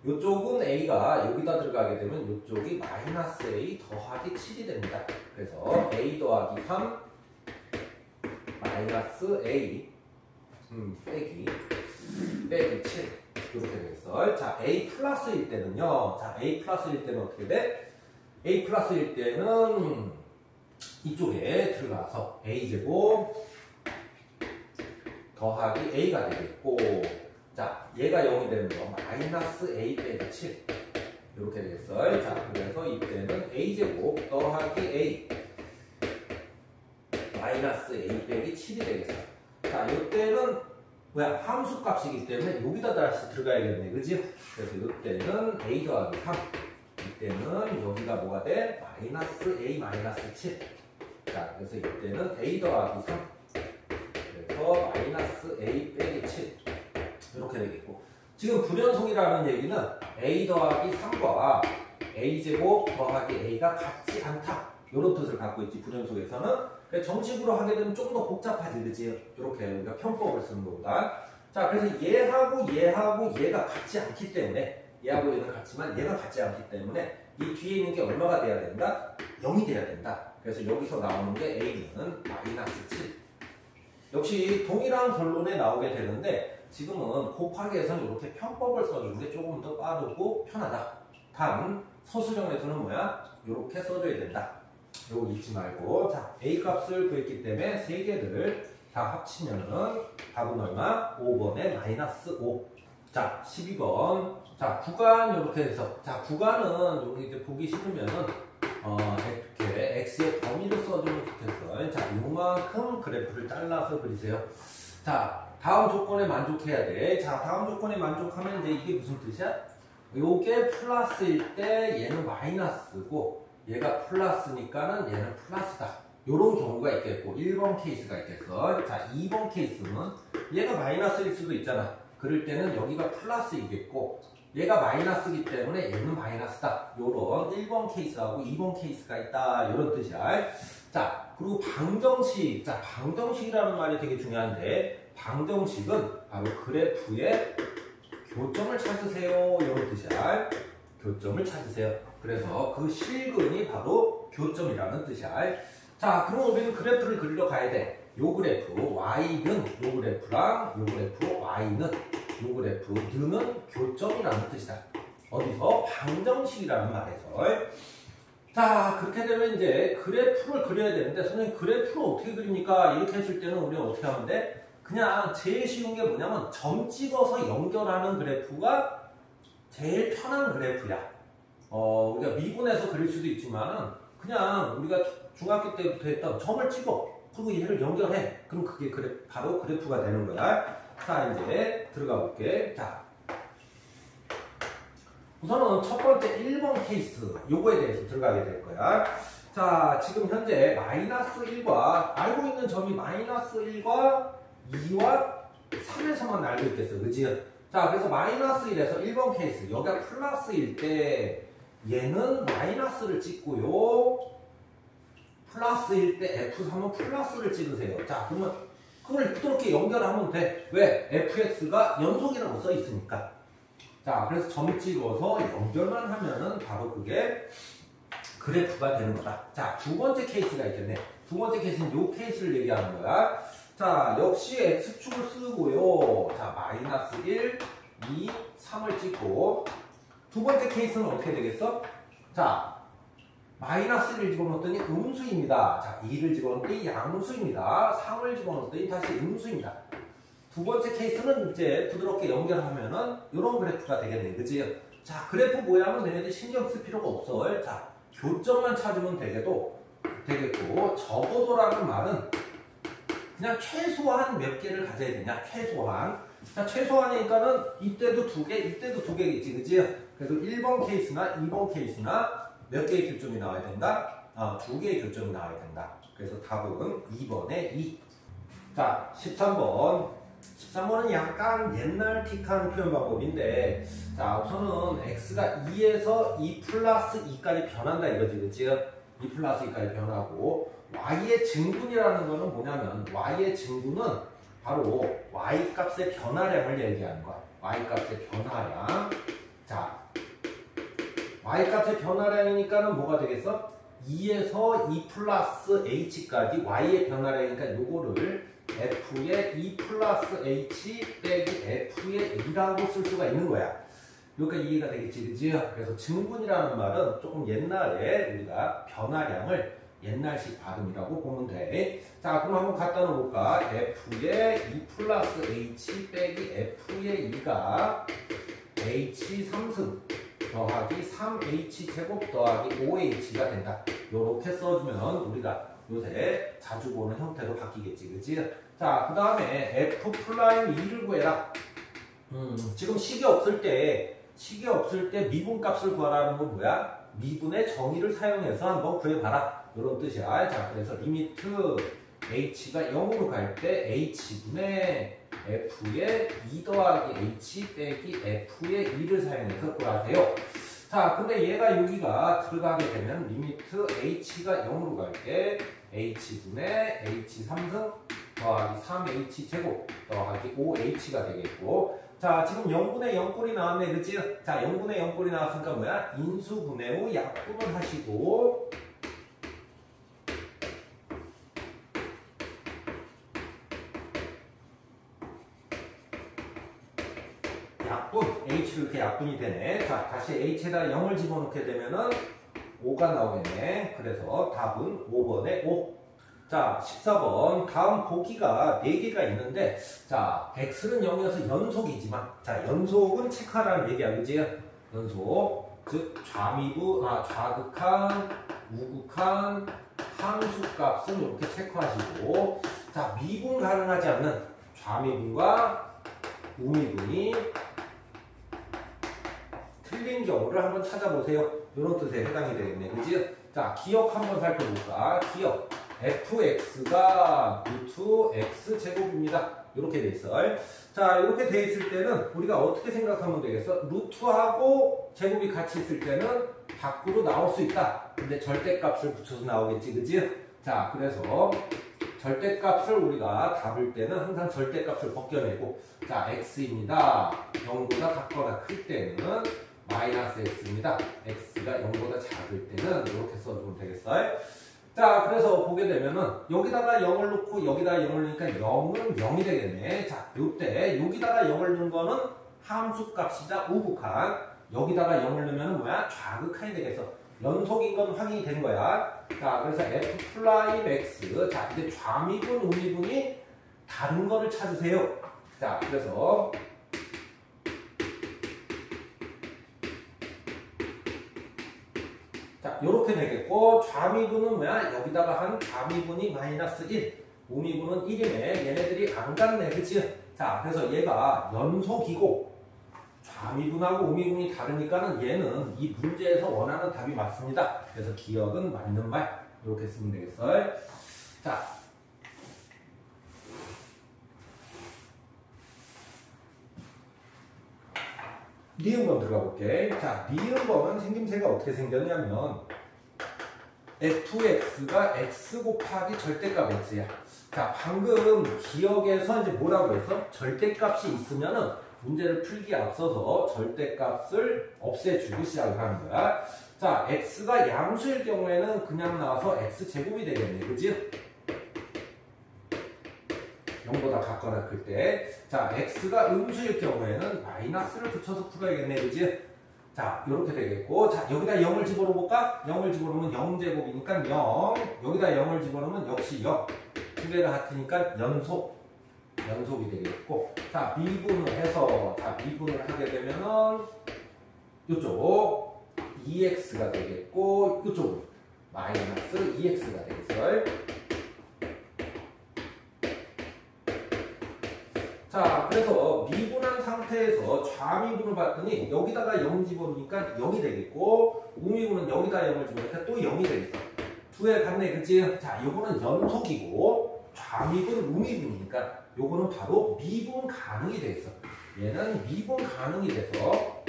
A: 이쪽은 A가 여기다 들어가게 되면 이쪽이 마이너스 A 더하기 7이 됩니다. 그래서 A 더하기 3 마이너스 A 빼기 7 이렇게 되겠어. 자, A 플러스일 때는요. 자, A 플러스일 때는 어떻게 돼? A 플러스일 때는 이쪽에 들어가서 a제곱 더하기 a가 되겠고, 자, 얘가 0이 되는 거 마이너스 a 빼기 7 이렇게 되겠어요. 자, 그래서 이때는 a제곱 더하기 a 마이너스 a 빼기 7이 되겠어. 자, 이때는 뭐야? 함수 값이기 때문에 여기다 다시 들어가야겠네, 그지? 그래서 이때는 a 더하기 3, 이때는 여기가 뭐가 돼? 마이너스 a 마이너스 7. 자, 그래서 이때는 a 더하기 3, 그래서 마이너스 a 빼기 7 이렇게 되겠고, 지금 불연속이라는 얘기는 a 더하기 3과 a제곱 더하기 a가 같지 않다 이런 뜻을 갖고 있지, 불연속에서는. 정식으로 하게 되면 좀 더 복잡하지, 그치? 이렇게 우리가 편법을 쓰는 것보다. 자, 그래서 얘하고 얘가 같지 않기 때문에, 얘하고 얘는 같지만 얘가 같지 않기 때문에 이 뒤에 있는 게 얼마가 돼야 된다? 0이 돼야 된다. 그래서 여기서 나오는 게 a는 마이너스 7. 역시 동일한 결론에 나오게 되는데, 지금은 곱하기에서는 이렇게 편법을 써주는 게 조금 더 빠르고 편하다. 단 서술형에서는 뭐야? 이렇게 써줘야 된다. 요거 잊지 말고. 자, a 값을 구했기 때문에 세 개를 다 합치면은 답은 얼마? 5번에 마이너스 5. 자, 12번. 자, 구간 이렇게 해서, 자, 구간은 여기 이제 보기 싫으면은 이렇게 x의 범위를 써주면 좋겠어. 자, 요만큼 그래프를 잘라서 그리세요. 자, 다음 조건에 만족해야 돼. 자, 다음 조건에 만족하면 이제 이게 무슨 뜻이야? 요게 플러스일 때 얘는 마이너스고, 얘가 플러스니까는 얘는 플러스다. 요런 경우가 있겠고, 1번 케이스가 있겠어. 자, 2번 케이스는 얘가 마이너스일 수도 있잖아. 그럴 때는 여기가 플러스이겠고, 얘가 마이너스이기 때문에 얘는 마이너스다. 요런 1번 케이스하고 2번 케이스가 있다. 요런 뜻이야. 자, 그리고 방정식. 자, 방정식이라는 말이 되게 중요한데, 방정식은 바로 그래프의 교점을 찾으세요. 이런 뜻이야. 교점을 찾으세요. 그래서 그 실근이 바로 교점이라는 뜻이야. 자, 그럼 우리는 그래프를 그리러 가야 돼. 요 그래프 y는 요 그래프랑 요 그래프 y는 요 그래프 는 교점이라는 뜻이다. 어디서? 방정식이라는 말에서. 자, 그렇게 되면 이제 그래프를 그려야 되는데, 선생님 그래프를 어떻게 그립니까? 이렇게 했을 때는 우리는 어떻게 하면 돼? 그냥 제일 쉬운 게 뭐냐면 점 찍어서 연결하는 그래프가 제일 편한 그래프야. 우리가 미분해서 그릴 수도 있지만은 그냥 우리가 중학교 때부터 했던 점을 찍어, 그리고 얘를 연결해. 그럼 그게 바로 그래프가 되는 거야. 자, 이제 들어가 볼게. 자, 우선은 첫 번째 1번 케이스 요거에 대해서 들어가게 될 거야. 자, 지금 현재 마이너스 1과 알고 있는 점이 마이너스 1과 2와 3에서만 알고 있겠어, 그지? 자, 그래서 마이너스 1에서 1번 케이스, 여기가 플러스일 때 얘는 마이너스를 찍고요, 플러스일 때 F3은 플러스를 찍으세요. 자, 그러면 그걸 부드럽게 연결하면 돼. 왜? fx가 연속이라고 써 있으니까. 자, 그래서 점 찍어서 연결만 하면은 바로 그게 그래프가 되는 거다. 자, 두 번째 케이스가 있겠네. 두 번째 케이스는 요 케이스를 얘기하는 거야. 자, 역시 x축을 쓰고요. 자, 마이너스 1, 2, 3을 찍고, 두 번째 케이스는 어떻게 되겠어? 자, 마이너스 1을 집어넣었더니 음수입니다. 자, 2를 집어넣었더니 양수입니다. 3을 집어넣었더니 다시 음수입니다. 두 번째 케이스는 이제 부드럽게 연결하면은 이런 그래프가 되겠네, 그치? 자, 그래프 모양은 얘네들 신경 쓸 필요가 없어. 자, 교점만 찾으면 되겠고, 적어도라는 말은 그냥 최소한 몇 개를 가져야 되냐, 최소한. 자, 최소한이니까는 이때도 두 개, 이때도 두 개겠지, 그치? 그래서 1번 케이스나 2번 케이스나 몇 개의 교점이 나와야 된다? 두 개의 교점이 나와야 된다. 그래서 답은 2번에 2. 자, 13번. 13번은 약간 옛날틱한 표현 방법인데, 자, 우선은 x가 2에서 2 플러스 2까지 변한다 이거지, 그치? 2 플러스 2까지 변하고, y의 증분이라는 거는 뭐냐면, y의 증분은 바로 y 값의 변화량을 얘기하는 거야. y 값의 변화량. 자, y 값의 변화량이니까는 뭐가 되겠어? 2에서 2 플러스 h까지 y의 변화량이니까 요거를 f의 2 플러스 h 빼기 f의 2라고 쓸 수가 있는 거야. 여기까지 이해가 되겠지, 그치? 그래서 증분이라는 말은 조금 옛날에 우리가 변화량을 옛날식 발음이라고 보면 돼. 자, 그럼 한번 갖다 놓을까? f의 2 플러스 h 빼기 f의 2가 h 3승 더하기 3h 제곱 더하기 5h가 된다. 요렇게 써주면 우리가 요새 자주 보는 형태로 바뀌겠지, 그치? 자, 그 다음에 f 프라임 2를 구해라. 지금 식이 없을 때 미분값을 구하라는 건 뭐야? 미분의 정의를 사용해서 한번 구해봐라. 이런 뜻이야. 자, 그래서 리미트 h가 0으로 갈 때 h분의 f의 2 더하기 h 빼기 f의 2를 사용해서 구하세요. 자, 근데 얘가 여기가 들어가게 되면 리미트 h가 0으로 갈 때 h분의 h 3승 더하기 3h 제곱 더하기 5h가 되겠고, 자, 지금 0분의 0꼴이 나왔네, 그치? 자, 0분의 0꼴이 나왔으니까 뭐야? 인수분해 후 약분을 하시고, h로 이렇게 약분이 되네. 자, 다시 h에다 0을 집어넣게 되면은 5가 나오겠네. 그래서 답은 5번에 5. 자, 14번. 다음 보기가 4개가 있는데, 자, x는 0이어서 연속이지만, 자, 연속은 체크하라는 얘기야, 그지? 연속. 즉, 좌극한, 우극한, 함수값은 이렇게 체크하시고, 자, 미분 가능하지 않는 좌미분과 우미분이 틀린 경우를 한번 찾아보세요. 이런 뜻에 해당이 되겠네, 그지? 자, 기억 한번 살펴볼까? 기억. fx가 루트 x제곱입니다. 이렇게 돼 있어. 자, 이렇게 돼 있을 때는 우리가 어떻게 생각하면 되겠어? 루트하고 제곱이 같이 있을 때는 밖으로 나올 수 있다. 근데 절대값을 붙여서 나오겠지, 그지? 자, 그래서 절대값을 우리가 답을 때는 항상 절대값을 벗겨내고, 자, x입니다. 0보다 같거나 클 때는 마이너스 x입니다. x가 0보다 작을 때는 이렇게 써주면 되겠어요. 자, 그래서 보게 되면은 여기다가 0을 넣고 여기다가 0을 넣으니까 0은 0이 되겠네. 자, 요때 여기다가 0을 넣은 거는 함수값이자 우극한, 여기다가 0을 넣으면 뭐야? 좌극한이 되겠어. 연속인 건 확인이 된 거야. 자, 그래서 f 프라임 x. 자, 이제 좌미분, 우미분이 다른 거를 찾으세요. 자, 그래서 자, 요렇게 되겠고, 좌미분은 뭐야? 여기다가 한 좌미분이 마이너스 1, 우미분은 1이네. 얘네들이 안 같네, 그치? 자, 그래서 얘가 연속이고, 좌미분하고 우미분이 다르니까는 얘는 이 문제에서 원하는 답이 맞습니다. 그래서 기억은 맞는 말. 이렇게 쓰면 되겠어요. 자. 니은번 들어가 볼게. 자, 니은번은 생김새가 어떻게 생겼냐면 fx가 x 곱하기 절대값 x야. 자, 방금 기억에서 이제 뭐라고 했어? 절대값이 있으면은 문제를 풀기에 앞서서 절대값을 없애주고 시작을 하는 거야. 자, x가 양수일 경우에는 그냥 나와서 x제곱이 되겠네, 그치? 0보다 같거나 클 때. 자, x가 음수일 경우에는 마이너스를 붙여서 풀어야겠네, 그치? 자, 이렇게 되겠고, 자, 여기다 0을 집어넣어볼까? 0을 집어넣으면 0제곱이니까 0. 여기다 0을 집어넣으면 역시 0. 두 개가 같으니까 연속이 되겠고, 자, 미분을 해서, 자, 미분을 하게 되면은, 요쪽 2x가 되겠고, 요쪽은 마이너스 2x가 되겠어요. 자, 그래서 미분한 상태에서 좌미분을 봤더니 여기다가 0 집어넣으니까 0이 되겠고, 우미분은 여기다 0을 집어넣으니까 또 0이 되겠어. 두 개 같네, 그치? 자, 요거는 연속이고, 좌미분, 우미분이니까 요거는 바로 미분 가능이 되겠어. 얘는 미분 가능이 돼서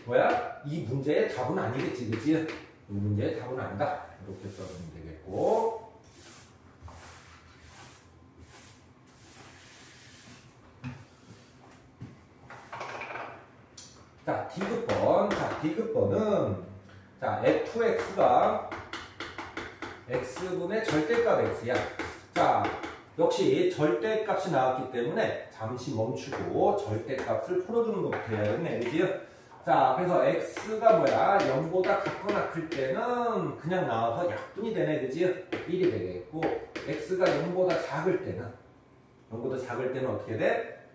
A: 뭐야? 이 문제의 답은 아니겠지, 그치? 이 문제의 답은 아니다. 이렇게 써주면 되겠고, 자, D급번. 자, D급번은, 자, fx가 x분의 절대값 x야. 자, 역시 절대값이 나왔기 때문에 잠시 멈추고 절대값을 풀어주는 것부터 해야겠네, 그지? 자, 그래서 x가 뭐야? 0보다 같거나 클 때는 그냥 나와서 약분이 되네, 그지? 1이 되겠고, x가 0보다 작을 때는 어떻게 돼?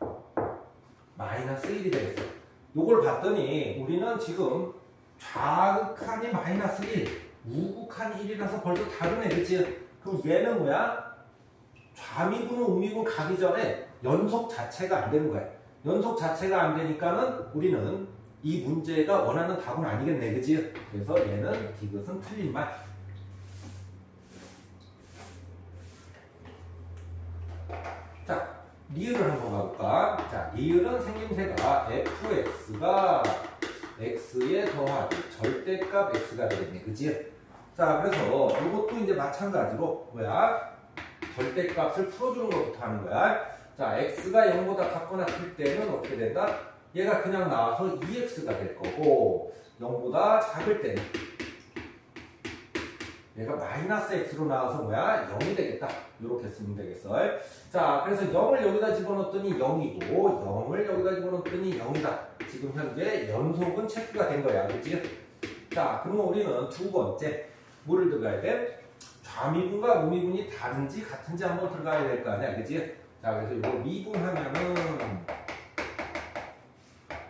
A: 마이너스 1이 되겠어. 요걸 봤더니 우리는 지금 좌극한이 마이너스 1, 우극한이 1이라서 벌써 다르네, 그치? 그럼 얘는 뭐야? 좌미분은 우미분 가기 전에 연속 자체가 안 되는 거야. 연속 자체가 안 되니까는 우리는 이 문제가 원하는 답은 아니겠네, 그치? 그래서 얘는 디귿은 틀린 말. 자, 리을을 한번 가볼까? 자, 리을은 생김새가 fx가 x에 더하기 절대값 x가 되겠네, 그치? 자, 그래서 이것도 이제 마찬가지로 뭐야? 절대값을 풀어주는 것부터 하는 거야. 자, x가 0보다 같거나 클 때는 어떻게 된다? 얘가 그냥 나와서 2x가 될 거고 0보다 작을 때는 얘가 마이너스 x로 나와서 뭐야? 0이 되겠다. 이렇게 쓰면 되겠어. 자, 그래서 0을 여기다 집어넣었더니 0이고 0을 여기다 집어넣었더니 0이다. 지금 현재 연속은 체크가 된 거야. 그치? 자, 그러면 우리는 두 번째 뭐를 들어가야 돼? 좌미분과 우미분이 다른지 같은지 한번 들어가야 될 거 아니야. 그치? 자, 그래서 이거 미분하면은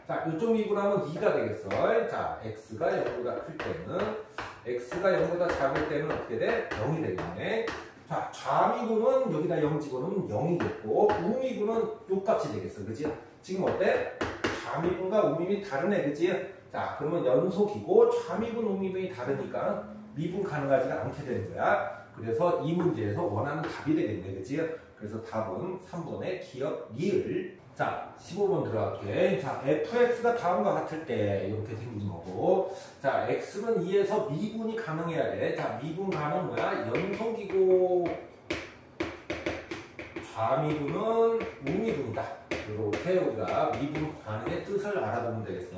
A: 자, 이쪽 미분하면 2가 되겠어. 자, x가 0보다 클 때는 x가 0보다 작을 때는 어떻게 돼? 0이 되겠네. 자, 좌미분은 여기다 0 집어넣으면 0이겠고 우미분은 요 값이 되겠어. 그치? 지금 어때? 좌미분과 우미분이 다르네. 그치? 자, 그러면 연속이고 좌미분, 우미분이 다르니까 미분 가능하지가 않게 되는 거야. 그래서 이 문제에서 원하는 답이 되겠네. 그치? 그래서 답은 3번의 기억 리을. 자, 15번 들어갈게. 자, fx가 다음과 같을 때 이렇게 생긴 거고, 자, x는 2에서 미분이 가능해야 돼. 자, 미분 가능 뭐야? 연속이고 좌미분은 우미분이다. 이렇게 우리가 미분 가능의 뜻을 알아두면 되겠어.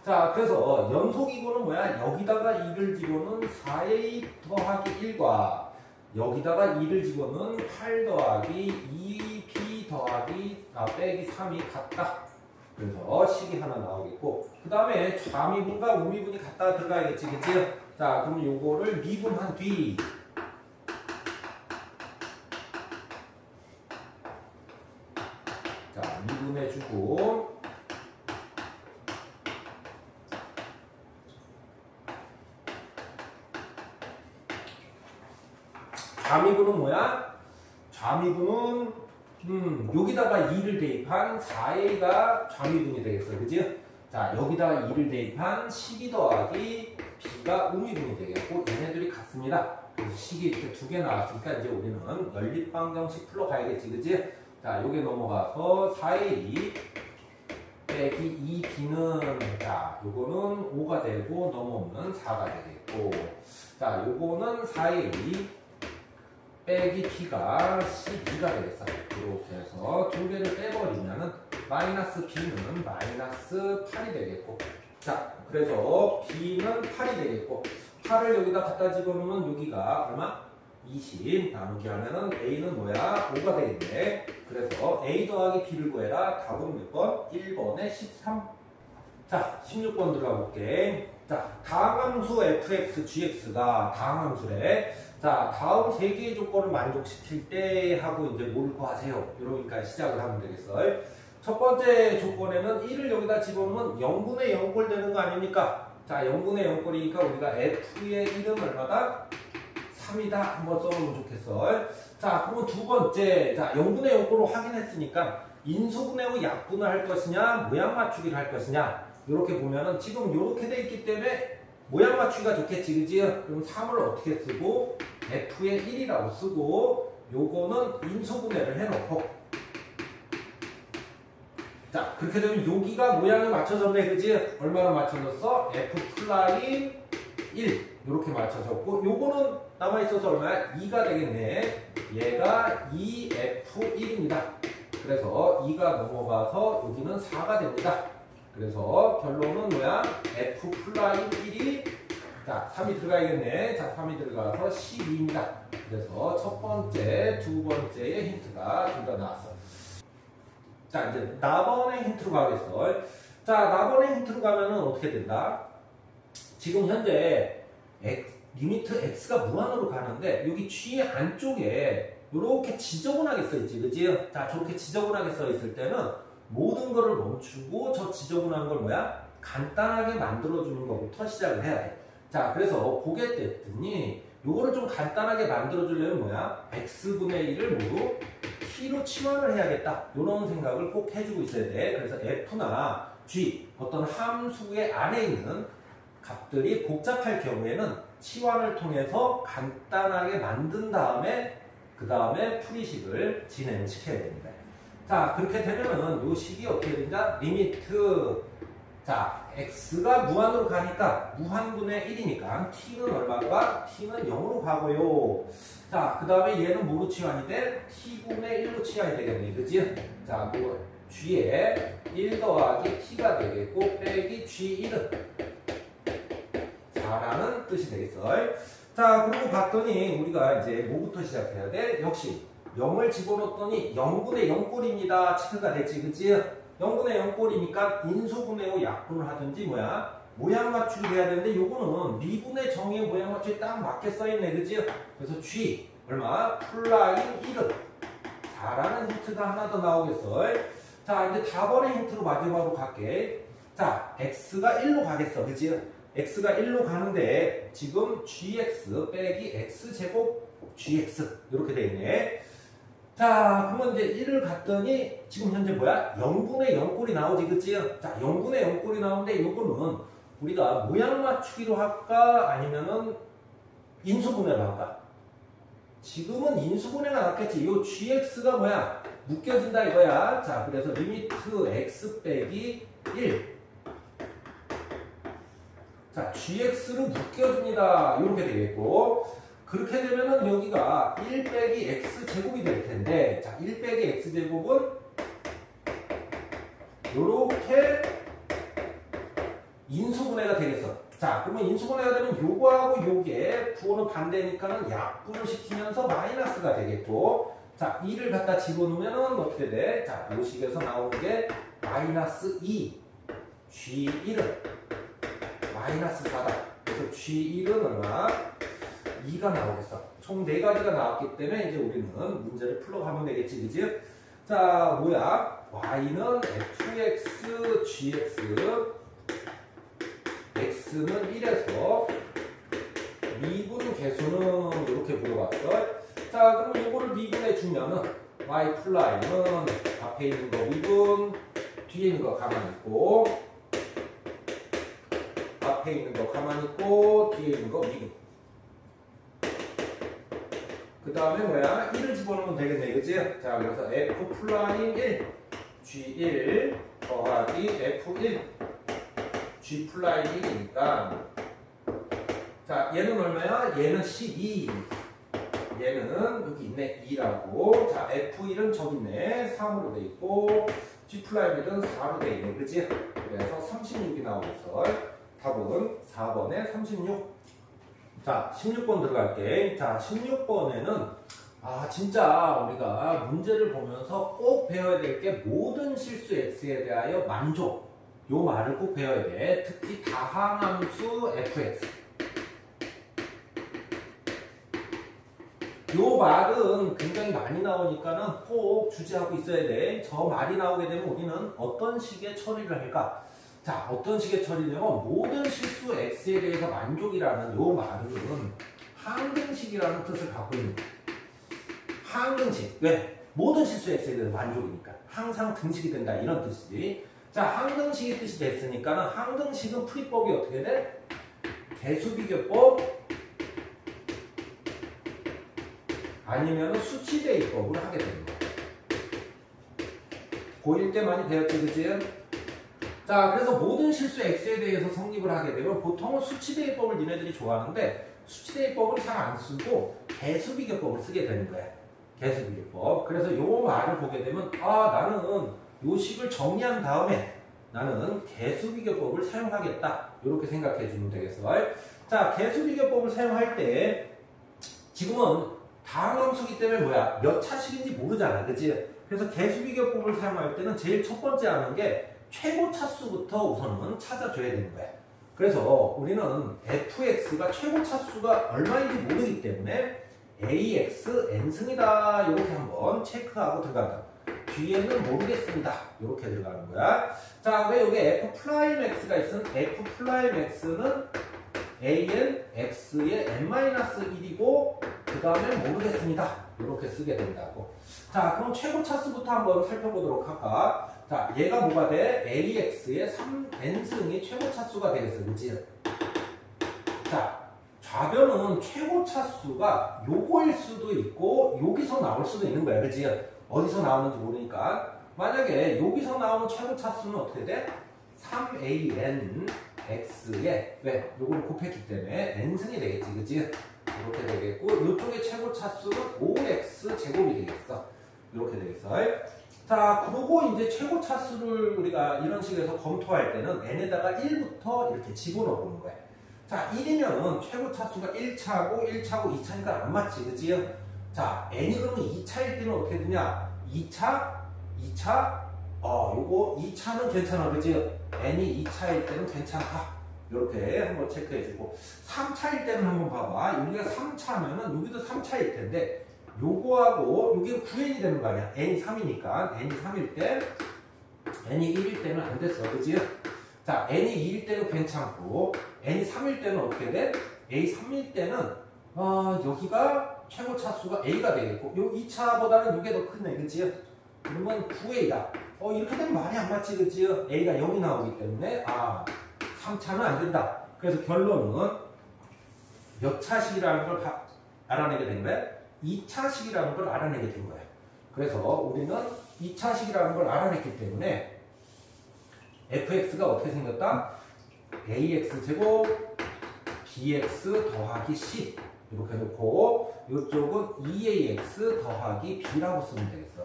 A: 자, 그래서 연속이고는 뭐야? 여기다가 2를 집어넣은 4a 더하기 1과 여기다가 2를 집어넣은 8 더하기 2b 더하기 빼기 3이 같다. 그래서 식이 하나 나오겠고 그 다음에 좌미분과 우미분이 같다 들어가야겠지, 그치? 자, 그럼 요거를 미분한 뒤 자, 미분해주고 좌미분은 뭐야? 좌미분은 여기다가 2를 대입한 4a가 좌미분이 되겠어. 그지? 자, 여기다가 2를 대입한 12 더하기 b가 우미분이 되겠고 얘네들이 같습니다. 그래서 식이 이렇게 두 개 나왔으니까 이제 우리는 연립방정식 풀러 가야겠지. 그지? 자, 요게 넘어가서 4a 빼기 2b는 자, 요거는 5가 되고 넘어오면 4가 되겠고 자, 요거는 4a 빼기 b가 12가 되겠어. 이렇게 해서 두 개를 빼버리면은 마이너스 b는 마이너스 8이 되겠고 자, 그래서 b는 8이 되겠고 8을 여기다 갖다 집어넣으면 여기가 얼마? 20 나누기 하면은 a는 뭐야? 5가 되겠네. 그래서 a 더하기 b를 구해라. 답은 몇 번? 1번에 13. 자, 16번 들어가 볼게. 자, 다항함수 fx, gx가 다항함수래. 자, 다음 세 개의 조건을 만족시킬 때 하고 이제 뭘 구하세요. 이러니까 시작을 하면 되겠어. 첫 번째 조건에는 1을 여기다 집어넣으면 0분의 0꼴 되는 거 아닙니까? 자, 0분의 0꼴이니까 우리가 f의 1은 얼마다? 3이다. 한번 써보면 좋겠어. 자, 그러면 두 번째. 자, 0분의 0꼴로 확인했으니까 인수분해하고 약분을 할 것이냐, 모양 맞추기를 할 것이냐. 이렇게 보면은 지금 이렇게 돼 있기 때문에 모양 맞추기가 좋겠지, 그지? 그럼 3을 어떻게 쓰고 f의 1이라고 쓰고 요거는 인수분해를 해놓고 자, 그렇게 되면 여기가 모양이 맞춰졌네, 그지? 얼마나 맞춰졌어? f 플라임 1 이렇게 맞춰졌고 요거는 남아있어서 얼마야? 2가 되겠네. 얘가 2f1입니다. 그래서 2가 넘어가서 여기는 4가 됩니다. 그래서 결론은 뭐야? f 플라임 1이 자, 3이 들어가야겠네. 자, 3이 들어가서 12입니다. 그래서 첫 번째, 두 번째의 힌트가 둘 다 나왔어. 자, 이제 나번의 힌트로 가겠어. 자, 나번에 힌트로 가면은 어떻게 된다? 지금 현재 리미트 x가 무한으로 가는데 여기 g 안쪽에 이렇게 지저분하게 써있지, 그치? 자, 저렇게 지저분하게 써있을 때는 모든 거를 멈추고 저 지저분한 걸 뭐야? 간단하게 만들어주는 것부터 시작을 해야 돼. 자, 그래서 보게 됐더니 요거를 좀 간단하게 만들어주려면 뭐야? x분의 1을 모두 t로 치환을 해야겠다. 이런 생각을 꼭 해주고 있어야 돼. 그래서 f나 g, 어떤 함수의 안에 있는 값들이 복잡할 경우에는 치환을 통해서 간단하게 만든 다음에 그 다음에 풀이식을 진행시켜야 됩니다. 자, 그렇게 되면은 요 식이 어떻게 된다? 리미트, 자, x가 무한으로 가니까 무한분의 1이니까 t는 얼마로 가? t는 0으로 가고요. 자, 그 다음에 얘는 뭐로 치환이 돼? t분의 1로 치환이 되겠네, 그치? 자, 그 g에 1 더하기 t가 되겠고 빼기 g1은 4라는 뜻이 되겠어. 자, 그리고 봤더니 우리가 이제 뭐부터 시작해야 돼? 역시 0을 집어넣었더니 0분의 0꼴입니다. 체크가 됐지, 그치? 0분의 0꼴이니까 인수분해 후 약분을 하든지 뭐야? 모양 맞추기 해야 되는데 요거는 미분의 정의의 모양 맞추기 딱 맞게 써있네, 그치? 그래서 G 얼마? 플라인 1은 4라는 힌트가 하나 더 나오겠어. 자, 이제 다번의 힌트로 마지막으로 갈게. 자, X가 1로 가겠어, 그치? X가 1로 가는데 지금 GX 빼기 X제곱 GX 이렇게 돼 있네. 자, 그러면 이제 1을 갔더니 지금 현재 뭐야? 0분의 0꼴이 나오지, 그치? 자, 0분의 0꼴이 나오는데 요거는 우리가 모양 맞추기로 할까? 아니면은 인수분해로 할까? 지금은 인수분해가 낫겠지. 요 GX가 뭐야? 묶여진다 이거야. 자, 그래서 리미트 X 빼기 1. 자, GX로 묶여줍니다. 이렇게 되겠고, 그렇게 되면은 여기가 1 빼기 X제곱이 될 텐데, 자, 1 빼기 X제곱은 요렇게 인수분해가 되겠어. 자, 그러면 인수분해가 되면 요거하고 요게 부호는 반대니까는 약분을 시키면서 마이너스가 되겠고, 자, 2를 갖다 집어넣으면은 어떻게 돼? 자, 요 식에서 나오는 게 마이너스 2, G1은 마이너스 4다. 그래서 G1은 얼마? 2가 나오겠어. 총 4가지가 나왔기 때문에 이제 우리는 문제를 풀어가면 되겠지, 그지? 자, 뭐야? Y는 fx, gx, x는 1에서 미분 개수는 이렇게 물어봤어. 자, 그럼 이거를 미분해 주면은 y 플라이는 앞에 있는 거 미분, 뒤에 있는 거 가만히 있고, 앞에 있는 거 가만히 있고, 뒤에 있는 거 미분. 그 다음에 뭐야? 1을 집어넣으면 되겠네, 그치? 자, 그래서 f 플라인 1, g1 더하기 f1, g 플라인 1이니까. 자, 얘는 얼마야? 얘는 12. 얘는 여기 있네, 2라고. 자, f1은 저기 있네, 3으로 돼 있고, g 플라인 1은 4로 돼 있네, 그치? 그래서 36이 나오겠어. 답은 4번에 36. 자, 16번 들어갈게. 자, 16번에는 진짜 우리가 문제를 보면서 꼭 배워야 될 게 모든 실수 x에 대하여 만족. 요 말을 꼭 배워야 돼. 특히 다항함수 fx. 요 말은 굉장히 많이 나오니까는 꼭 주제하고 있어야 돼. 저 말이 나오게 되면 우리는 어떤 식의 처리를 할까? 자, 어떤 식의 처리냐면 모든 실수 x에 대해서 만족이라는 요 말은 항등식이라는 뜻을 갖고 있는 거야. 항등식. 왜? 모든 실수 x에 대해서 만족이니까. 항상 등식이 된다 이런 뜻이지. 자, 항등식이 뜻이 됐으니까는 항등식은 풀이법이 어떻게 돼? 개수비교법 아니면 수치대입법을 하게 되는 거야. 고1 때 많이 배웠지, 그치? 자, 그래서 모든 실수 x에 대해서 성립을 하게 되면 보통은 수치대입법을 니네들이 좋아하는데 수치대입법을 잘 안 쓰고 개수비교법을 쓰게 되는 거야. 개수비교법. 그래서 요 말을 보게 되면 나는 요 식을 정리한 다음에 나는 개수비교법을 사용하겠다. 이렇게 생각해 주면 되겠어. 자, 개수비교법을 사용할 때 지금은 다항함수기 때문에 뭐야? 몇 차식인지 모르잖아. 그치? 그래서 개수비교법을 사용할 때는 제일 첫 번째 하는 게 최고 차수부터 우선은 찾아줘야 되는 거야. 그래서 우리는 fx가 최고 차수가 얼마인지 모르기 때문에 ax n승이다 이렇게 한번 체크하고 들어간다. 뒤에는 모르겠습니다. 이렇게 들어가는 거야. 자, 왜 여기 f'x가 있으면 f'x는 an x의 n-1이고 그 다음에 모르겠습니다. 이렇게 쓰게 된다고. 자, 그럼 최고 차수부터 한번 살펴보도록 할까? 자, 얘가 뭐가 돼? ax의 3n승이 최고 차수가 되겠어. 그치? 자, 좌변은 최고 차수가 요거일 수도 있고 여기서 나올 수도 있는 거야. 그치? 어디서 나오는지 모르니까. 만약에 여기서 나오는 최고 차수는 어떻게 돼? 3an x에 왜? 요거를 곱했기 때문에 n승이 되겠지. 그치? 이렇게 되겠고 이쪽의 최고 차수는 5x 제곱이 되겠어. 이렇게 되겠어. 자, 그리고 이제 최고 차수를 우리가 이런 식에서 검토할 때는 n에다가 1부터 이렇게 집어넣어 보는 거야. 자, 1이면은 최고 차수가 1차고 2차니까 안 맞지. 그치? 자, n이 그러면 2차일 때는 어떻게 되냐? 2차, 요거 2차는 괜찮아. 그치? n이 2차일 때는 괜찮다. 이렇게 한번 체크해주고 3차일 때는 한번 봐봐. 여기가 3차면은 여기도 3차일 텐데 요거하고 여기는 9n이 되는 거 아니야. n이 3이니까 n이 3일 때 n이 1일 때는 안 됐어. 그치? 자, n이 2일 때는 괜찮고 n이 3일 때는 어떻게 돼? a 3일 때는 여기가 최고 차수가 a가 되겠고 요 2차보다는 이게 더 크네. 그치? 그러면 9a다. 이렇게 되면 말이 안 맞지. 그치? a가 0이 나오기 때문에 3차는 안 된다. 그래서 결론은 몇 차식이라는 걸 알아내게 된 거야? 2차식이라는 걸 알아내게 된 거야. 그래서 우리는 2차식이라는 걸 알아냈기 때문에 fx가 어떻게 생겼다? ax제곱 bx 더하기 c 이렇게 놓고 이쪽은 2ax 더하기 b라고 쓰면 되겠어.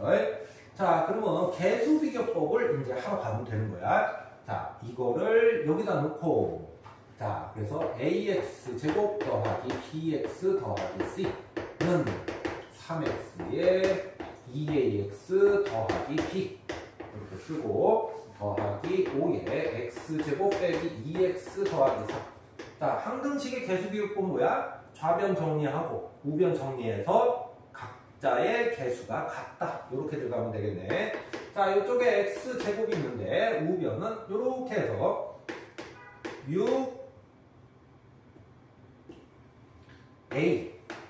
A: 자, 그러면 개수비교법을 이제 하러 가면 되는 거야. 자, 이거를 여기다 놓고 자, 그래서 ax 제곱 더하기 bx 더하기 c는 3x에 2ax 더하기 b 이렇게 쓰고 더하기 5에 x제곱 빼기 2x 더하기 3. 자, 항등식의 개수비율법 뭐야? 좌변 정리하고 우변 정리해서 각자의 개수가 같다. 이렇게 들어가면 되겠네. 자, 이쪽에 x제곱이 있는데 우변은 이렇게 해서 6a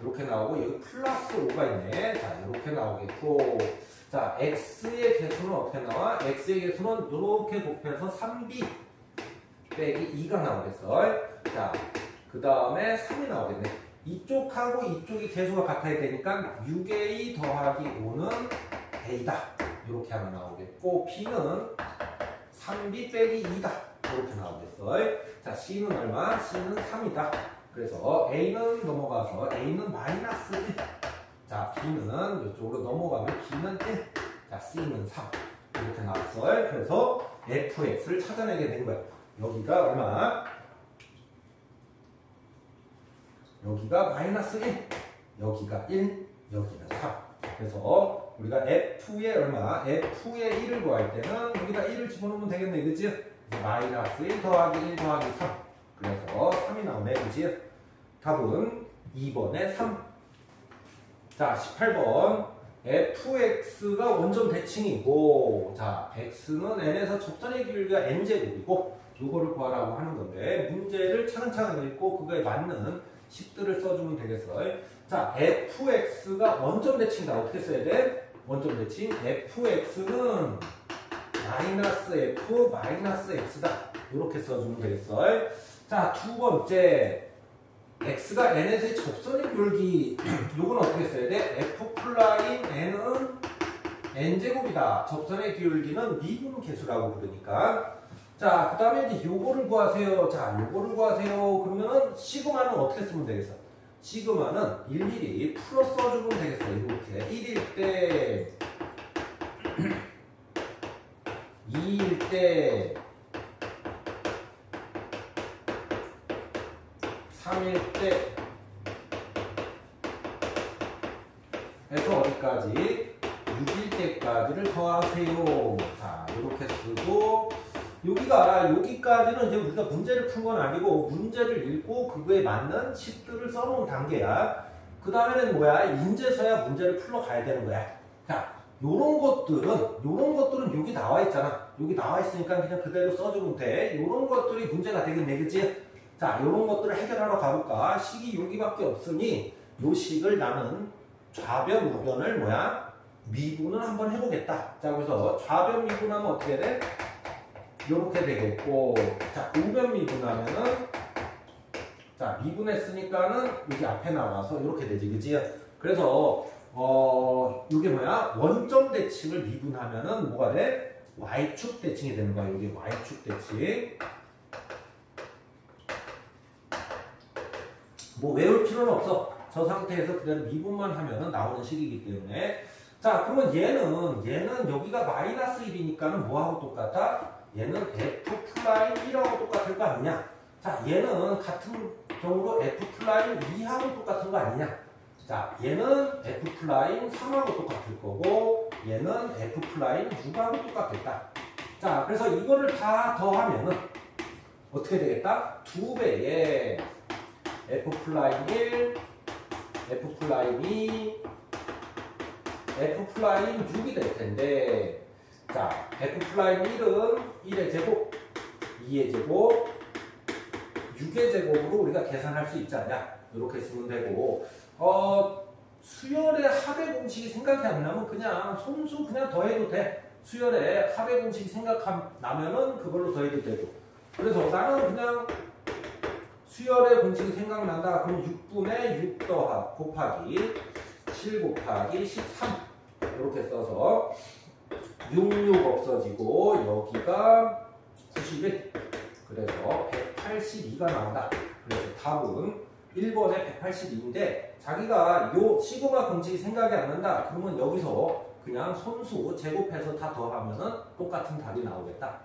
A: 이렇게 나오고 여기 플러스 5가 있네. 자, 이렇게 나오겠고 자, x의 개수는 어떻게 나와? x의 개수는 이렇게 곱해서 3b 빼기 2가 나오겠어. 자, 그 다음에 3이 나오겠네. 이쪽하고 이쪽이 개수가 같아야 되니까 6a 더하기 5는 a다. 이렇게 하면 나오겠고 b는 3b 빼기 2다. 이렇게 나오겠어. 자, c는 얼마? c는 3이다. 그래서 a는 넘어가서 a는 마이너스 1. 자, b는 이쪽으로 넘어가면 b는 1. 자, c는 3. 이렇게 나왔어. 그래서 fx를 찾아내게 된 거야. 여기가 얼마? 여기가 마이너스 1. 여기가 1. 여기는 3. 그래서 우리가 f의 얼마? f의 1을 구할 때는 여기다 1을 집어넣으면 되겠네. 그치? 마이너스 1 더하기 1 더하기 3. 그래서 3이 나오네. 그치? 답은 2번에 3. 자, 18번. fx가 원점 대칭이고, 자, x는 n에서 접선의 기울기가 n제곱이고, 이거를 구하라고 하는 건데, 문제를 차근차근 읽고, 그거에 맞는 식들을 써주면 되겠어. 자, fx가 원점 대칭이다. 어떻게 써야 돼? 원점 대칭. fx는 마이너스 f 마이너스 x다. 이렇게 써주면 되겠어. 자, 두 번째. x가 n에서의 접선의 기울기 요건 어떻게 써야 돼? f 플라인 n은 n제곱이다. 접선의 기울기는 미분 계수라고 부르니까. 자, 그 다음에 이제 요거를 구하세요. 자, 요거를 구하세요. 그러면은 시그마는 어떻게 쓰면 되겠어? 시그마는 일일이 풀어 써주면 되겠어. 이렇게 1일 때 2일 때 3일 때 해서 어디까지? 6일 때까지를 더하세요. 자, 이렇게 쓰고 여기까지는 이제 우리가 문제를 푼 건 아니고 문제를 읽고 그거에 맞는 식들을 써놓은 단계야. 그 다음에는 뭐야? 인제서야 문제를 풀러 가야 되는 거야. 자, 요런 것들은 여기 나와 있잖아. 여기 나와 있으니까 그냥 그대로 써주면 돼. 요런 것들이 문제가 되겠네, 그치? 자, 요런 것들을 해결하러 가볼까? 식이 여기밖에 없으니 요 식을 나는 좌변, 우변을 뭐야? 미분을 한번 해보겠다. 자, 그래서 좌변 미분하면 어떻게 돼? 요렇게 되겠고, 자, 우변 미분하면은, 자, 미분했으니까는 여기 앞에 나와서 이렇게 되지, 그치? 그래서, 이게 뭐야? 원점 대칭을 미분하면은 뭐가 돼? Y축 대칭이 되는 거야. 여기 Y축 대칭. 뭐 외울 필요는 없어. 저 상태에서 그대로 미분만 하면은 나오는 식이기 때문에. 자, 그러면 얘는 여기가 마이너스 1이니까는 뭐하고 똑같아? 얘는 F'1하고 똑같을 거 아니냐? 자, 얘는 같은 경우로 F'2하고 똑같은 거 아니냐? 자, 얘는 F'3하고 똑같을 거고, 얘는 F'6하고 똑같겠다. 자, 그래서 이거를 다 더하면은 어떻게 되겠다? 2배의 F'1, F'2, F'6이 될 텐데, 자, F'1은 1의 제곱, 2의 제곱, 6의 제곱으로 우리가 계산할 수 있지 않냐? 이렇게 쓰면 되고, 수열의 합의 공식이 생각이 안 나면 그냥 손수 그냥 더해도 돼. 수열의 합의 공식이 생각나면은 그걸로 더해도 되고. 그래서 나는 그냥 수열의 공식이 생각난다. 그럼 6분의 6 더하기 곱하기 7 곱하기 13 이렇게 써서 66 없어지고 여기가 91 그래서 182가 나온다. 그래서 답은 1번에 182인데 자기가 요 시그마 공식이 생각이 안 난다. 그러면 여기서 그냥 손수 제곱해서 다 더하면은 똑같은 답이 나오겠다.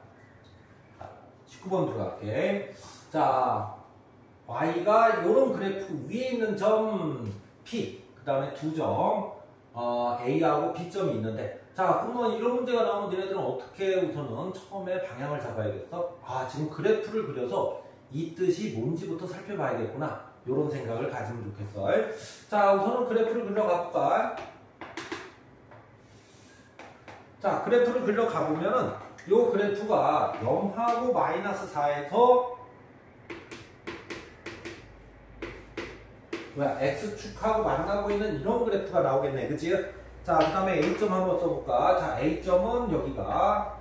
A: 19번 들어갈게. 자, y가 요런 그래프 위에 있는 점 P 그 다음에 두 점 A하고 B점이 있는데 자, 그러면 이런 문제가 나오면 너네들은 어떻게 우선은 처음에 방향을 잡아야겠어? 아, 지금 그래프를 그려서 이 뜻이 뭔지부터 살펴봐야겠구나. 이런 생각을 가지면 좋겠어. 자, 우선은 그래프를 그려가볼까? 자, 그래프를 그려가보면은 요 그래프가 0하고 마이너스 4에서 뭐야, X축하고 만나고 있는 이런 그래프가 나오겠네. 그치? 자, 그 다음에 A점 한번 써볼까? 자, A점은 여기가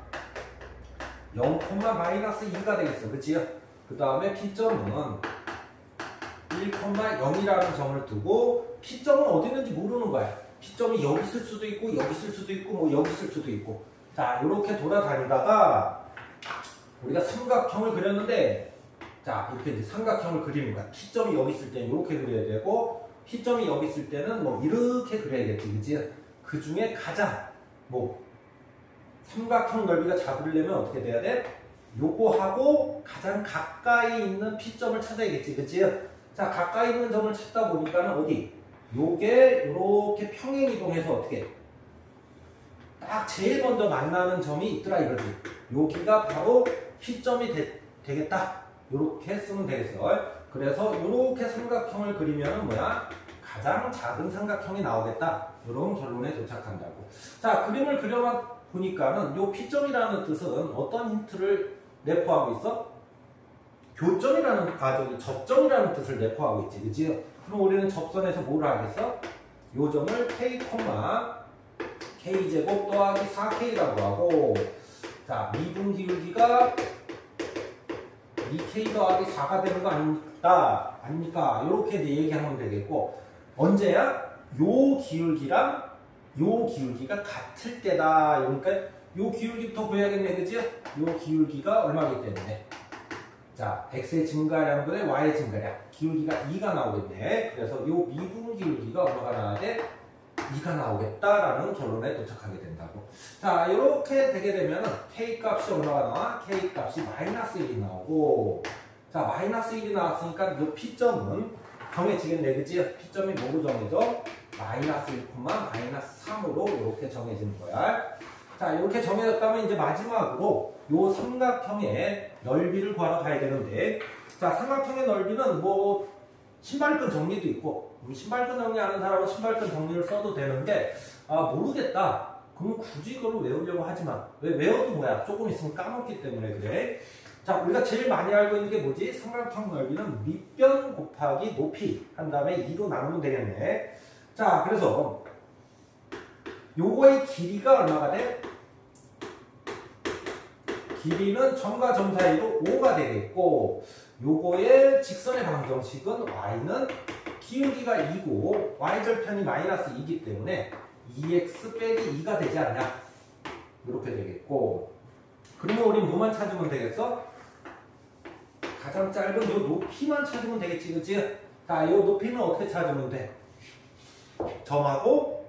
A: 0, 마이너스 2가 되겠어. 그치? 그 다음에 P점은 1,0이라는 점을 두고 P점은 어디 있는지 모르는 거야. P점이 여기 있을 수도 있고 여기 있을 수도 있고 뭐 여기 있을 수도 있고 자, 이렇게 돌아다니다가 우리가 삼각형을 그렸는데 자, 이렇게 이제 삼각형을 그리는 거야. P점이 여기 있을 때는 이렇게 그려야 되고 P점이 여기 있을 때는 뭐 이렇게 그려야겠지. 그치? 그 중에 가장 뭐 삼각형 넓이가 잡으려면 어떻게 돼야 돼? 요거하고 가장 가까이 있는 P점을 찾아야겠지. 그치? 자, 가까이 있는 점을 찾다 보니까는 어디? 요게 요렇게 평행 이동해서 어떻게? 딱 제일 먼저 만나는 점이 있더라 이거지. 여기가 바로 P점이 되겠다. 요렇게 쓰면 되겠어. 그래서 요렇게 삼각형을 그리면은 뭐야? 가장 작은 삼각형이 나오겠다. 요런 결론에 도착한다고. 자, 그림을 그려보니까는 요 P점이라는 뜻은 어떤 힌트를 내포하고 있어? 교점이라는, 접점이라는 뜻을 내포하고 있지, 그치? 그럼 우리는 접선에서 뭘 하겠어? 요 점을 K제곱 더하기 4K라고 하고, 자, 미분 기울기가 2K 더하기 4가 되는 거 아닙니까? 아닙니까? 요렇게 이제 얘기하면 되겠고, 언제야? 요 기울기랑 요 기울기가 같을 때다. 그러니까 요 기울기부터 구해야겠네, 그치? 요 기울기가 얼마기 때문에. 자, x의 증가량분의 y의 증가량. 기울기가 2가 나오겠네. 그래서 요 미분 기울기가 얼마가 나와야 돼? 2가 나오겠다라는 결론에 도착하게 된다고. 자, 이렇게 되게 되면은 k 값이 얼마가 나와? k 값이 마이너스 1이 나오고, 자, 마이너스 1이 나왔으니까 요 P점은 정해지겠네, 그치? P점이 뭐로 정해져? 마이너스 1, 마이너스 3으로 이렇게 정해지는 거야. 자, 이렇게 정해졌다면 이제 마지막으로 요 삼각형의 넓이를 구하러 가야 되는데, 자, 삼각형의 넓이는 뭐 신발끈 정리도 있고, 신발끈 정리하는 사람은 신발끈 정리를 써도 되는데, 모르겠다. 그럼 굳이 이걸 외우려고 하지만, 왜 외워도 뭐야? 조금 있으면 까먹기 때문에 그래. 자, 우리가 제일 많이 알고 있는 게 뭐지? 삼각형 넓이는 밑변 곱하기 높이 한 다음에 2로 나누면 되겠네. 자, 그래서 요거의 길이가 얼마가 돼? 길이는 점과 점 사이로 5가 되겠고, 요거의 직선의 방정식은 y는 기울기가 2고 y절편이 마이너스 2이기 때문에 2x 빼기 2가 되지 않냐, 이렇게 되겠고, 그러면 우리 뭐만 찾으면 되겠어? 가장 짧은 요 높이만 찾으면 되겠지, 그치? 자, 요 높이는 어떻게 찾으면 돼? 점하고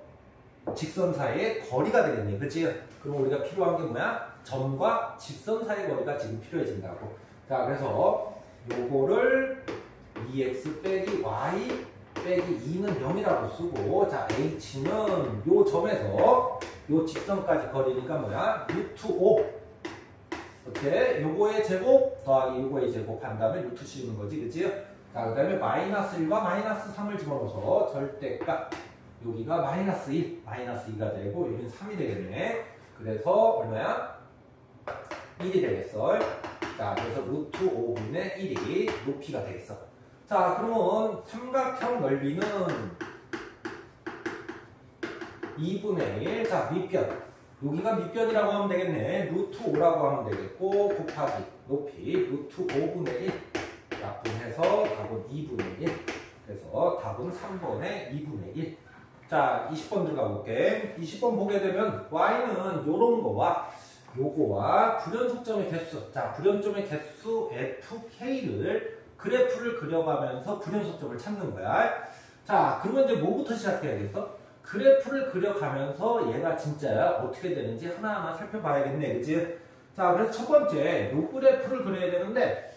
A: 직선 사이의 거리가 되겠네, 그치? 그럼 우리가 필요한 게 뭐야? 점과 직선 사이의 거리가 지금 필요해진다고. 자, 그래서 요거를 2x 빼기 y 빼기 2는 0이라고 쓰고, 자, h는 요 점에서 요 직선까지 거리니까 뭐야? 루트 5. 이렇게 요거의 제곱 더하기 요거의 제곱 한 다음에 루트 씌우는 거지, 그치? 자, 그 다음에 마이너스 1과 마이너스 3을 집어넣어서 절대값, 여기가 마이너스 1, 마이너스 2가 되고 여기는 3이 되겠네. 그래서 얼마야? 1이 되겠어. 자, 그래서 루트 5분의 1이 높이가 되겠어. 자, 그러면 삼각형 넓이는 2분의 1. 자, 밑변. 여기가 밑변이라고 하면 되겠네. 루트 5라고 하면 되겠고, 곱하기 높이 루트 5분의 1. 약분해서 답은 2분의 1. 그래서 답은 3번의 2분의 1. 자, 20번 들어가 볼게. 20번 보게 되면 y는 요런 거와 요거와 불연속점의 개수. 자, 불연점의 개수 fk를 그래프를 그려가면서 불연속점을 찾는 거야. 자, 그러면 이제 뭐부터 시작해야겠어? 그래프를 그려가면서 얘가 진짜 어떻게 되는지 하나하나 살펴봐야겠네, 그치? 자, 그래서 첫 번째 요 그래프를 그려야 되는데,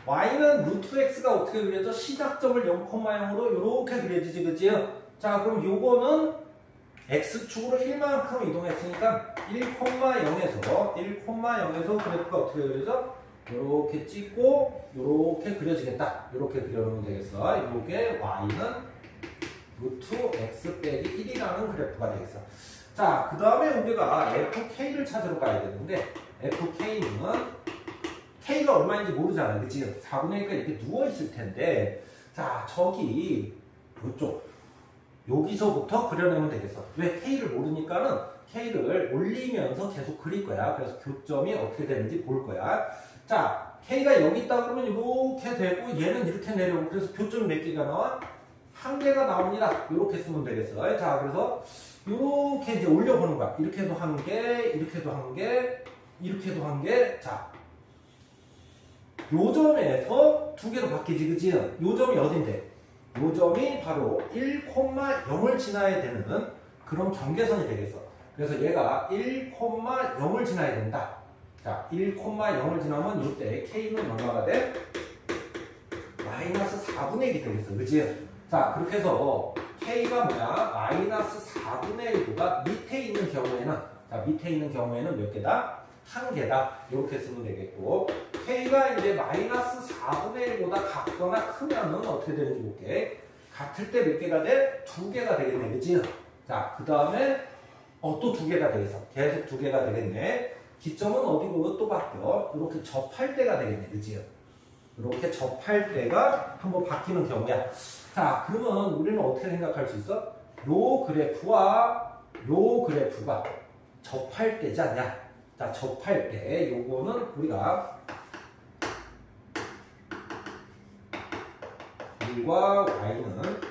A: y는 루트 x가 어떻게 그려져? 시작점을 0,0으로 이렇게 그려지지, 그치? 자, 그럼 요거는 x축으로 1만큼 이동했으니까 1,0에서 그래프가 어떻게 그려져? 요렇게 찍고 요렇게 그려지겠다. 요렇게 그려놓으면 되겠어. 요게 y는 루트 x 빼기 1이라는 그래프가 되겠어. 자, 그 다음에 우리가 fk를 찾으러 가야 되는데, fk는 k가 얼마인지 모르잖아, 그치? 4분의 1가 이렇게 누워있을 텐데, 자, 저기 요쪽 여기서부터 그려내면 되겠어. 왜? k를 모르니까는 k를 올리면서 계속 그릴 거야. 그래서 교점이 어떻게 되는지 볼 거야. 자, k가 여기 있다 그러면 이렇게 되고 얘는 이렇게 내려오고, 그래서 교점이 몇 개가 나와? 한 개가 나옵니다. 이렇게 쓰면 되겠어. 자, 그래서 이렇게 이제 올려보는 거야. 이렇게도 한 개, 이렇게도 한 개, 이렇게도 한 개. 자, 요 점에서 두 개로 바뀌지, 그치? 요 점이 어딘데? 요 점이 바로 1,0을 지나야 되는 그런 경계선이 되겠어. 그래서 얘가 1,0을 지나야 된다. 자, 1,0을 지나면 이때 k는 얼마가 돼? 마이너스 4분의 1이 되겠어, 그치? 자, 그렇게 해서 k가 뭐야? 마이너스 4분의 1보다 밑에 있는 경우에는, 자, 밑에 있는 경우에는 몇 개다? 한 개다. 이렇게 쓰면 되겠고, k가 이제 마이너스 4분의 1보다 같거나 크면은 어떻게 되는지 볼게. 같을 때 몇 개가 돼? 두 개가 되겠네, 그치? 자, 그 다음에 또 두 개가 되겠어. 계속 두 개가 되겠네. 기점은 어디로 또 바뀌어? 이렇게 접할 때가 되겠네, 그치? 이렇게 접할 때가 한번 바뀌는 경우야. 자, 그러면 우리는 어떻게 생각할 수 있어? 요 그래프와 요 그래프가 접할 때지 않냐? 자, 접할 때 요거는 우리가 1과 y는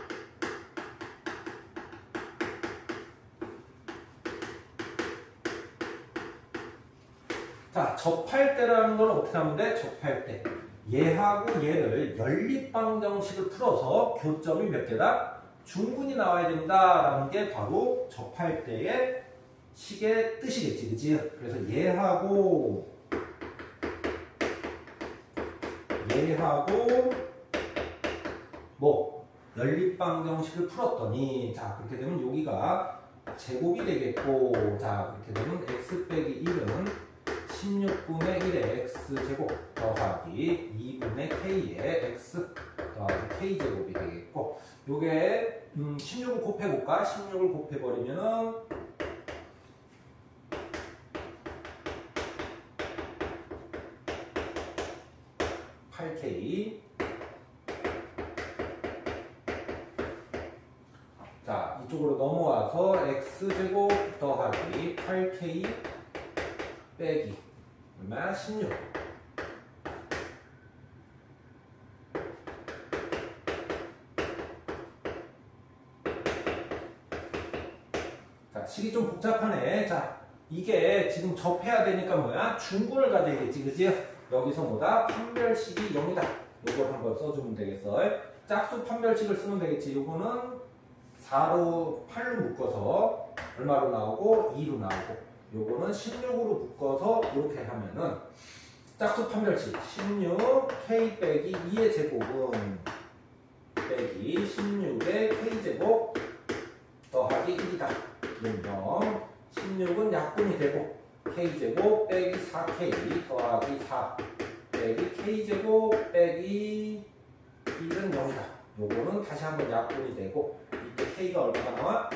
A: 자, 접할 때라는 건 어떻게 하면 돼? 접할 때 얘하고 얘를 연립방정식을 풀어서 교점이 몇 개다? 중근이 나와야 된다라는 게 바로 접할 때의 식의 뜻이겠지, 그치? 그래서 얘하고 뭐 연립방정식을 풀었더니, 자, 그렇게 되면 여기가 제곱이 되겠고, 자, 그렇게 되면 x 빼기 1은 16분의 1의 x제곱 더하기 2분의 k의 x 더하기 k제곱이 되겠고, 요게 16을 곱해볼까? 16을 곱해버리면은 8k. 자, 이쪽으로 넘어와서 x제곱 더하기 8k 빼기 얼마? 16. 자, 식이 좀 복잡하네. 자, 이게 지금 접해야 되니까 뭐야? 중군을 가져야겠지, 그치? 여기서 뭐다? 판별식이 0이다. 요걸 한번 써주면 되겠어. 짝수 판별식을 쓰면 되겠지. 요거는 4로 8로 묶어서 얼마로 나오고 2로 나오고, 요거는 16으로 묶어서 이렇게 하면은 짝수 판별식 16 k 빼기 2의 제곱은 빼기 16의 k제곱 더하기 1이다. 0. 16은 약분이 되고 k제곱 빼기 4k 더하기 4 빼기 k제곱 빼기 1은 0이다. 요거는 다시 한번 약분이 되고, 이때 k가 얼마가 나와?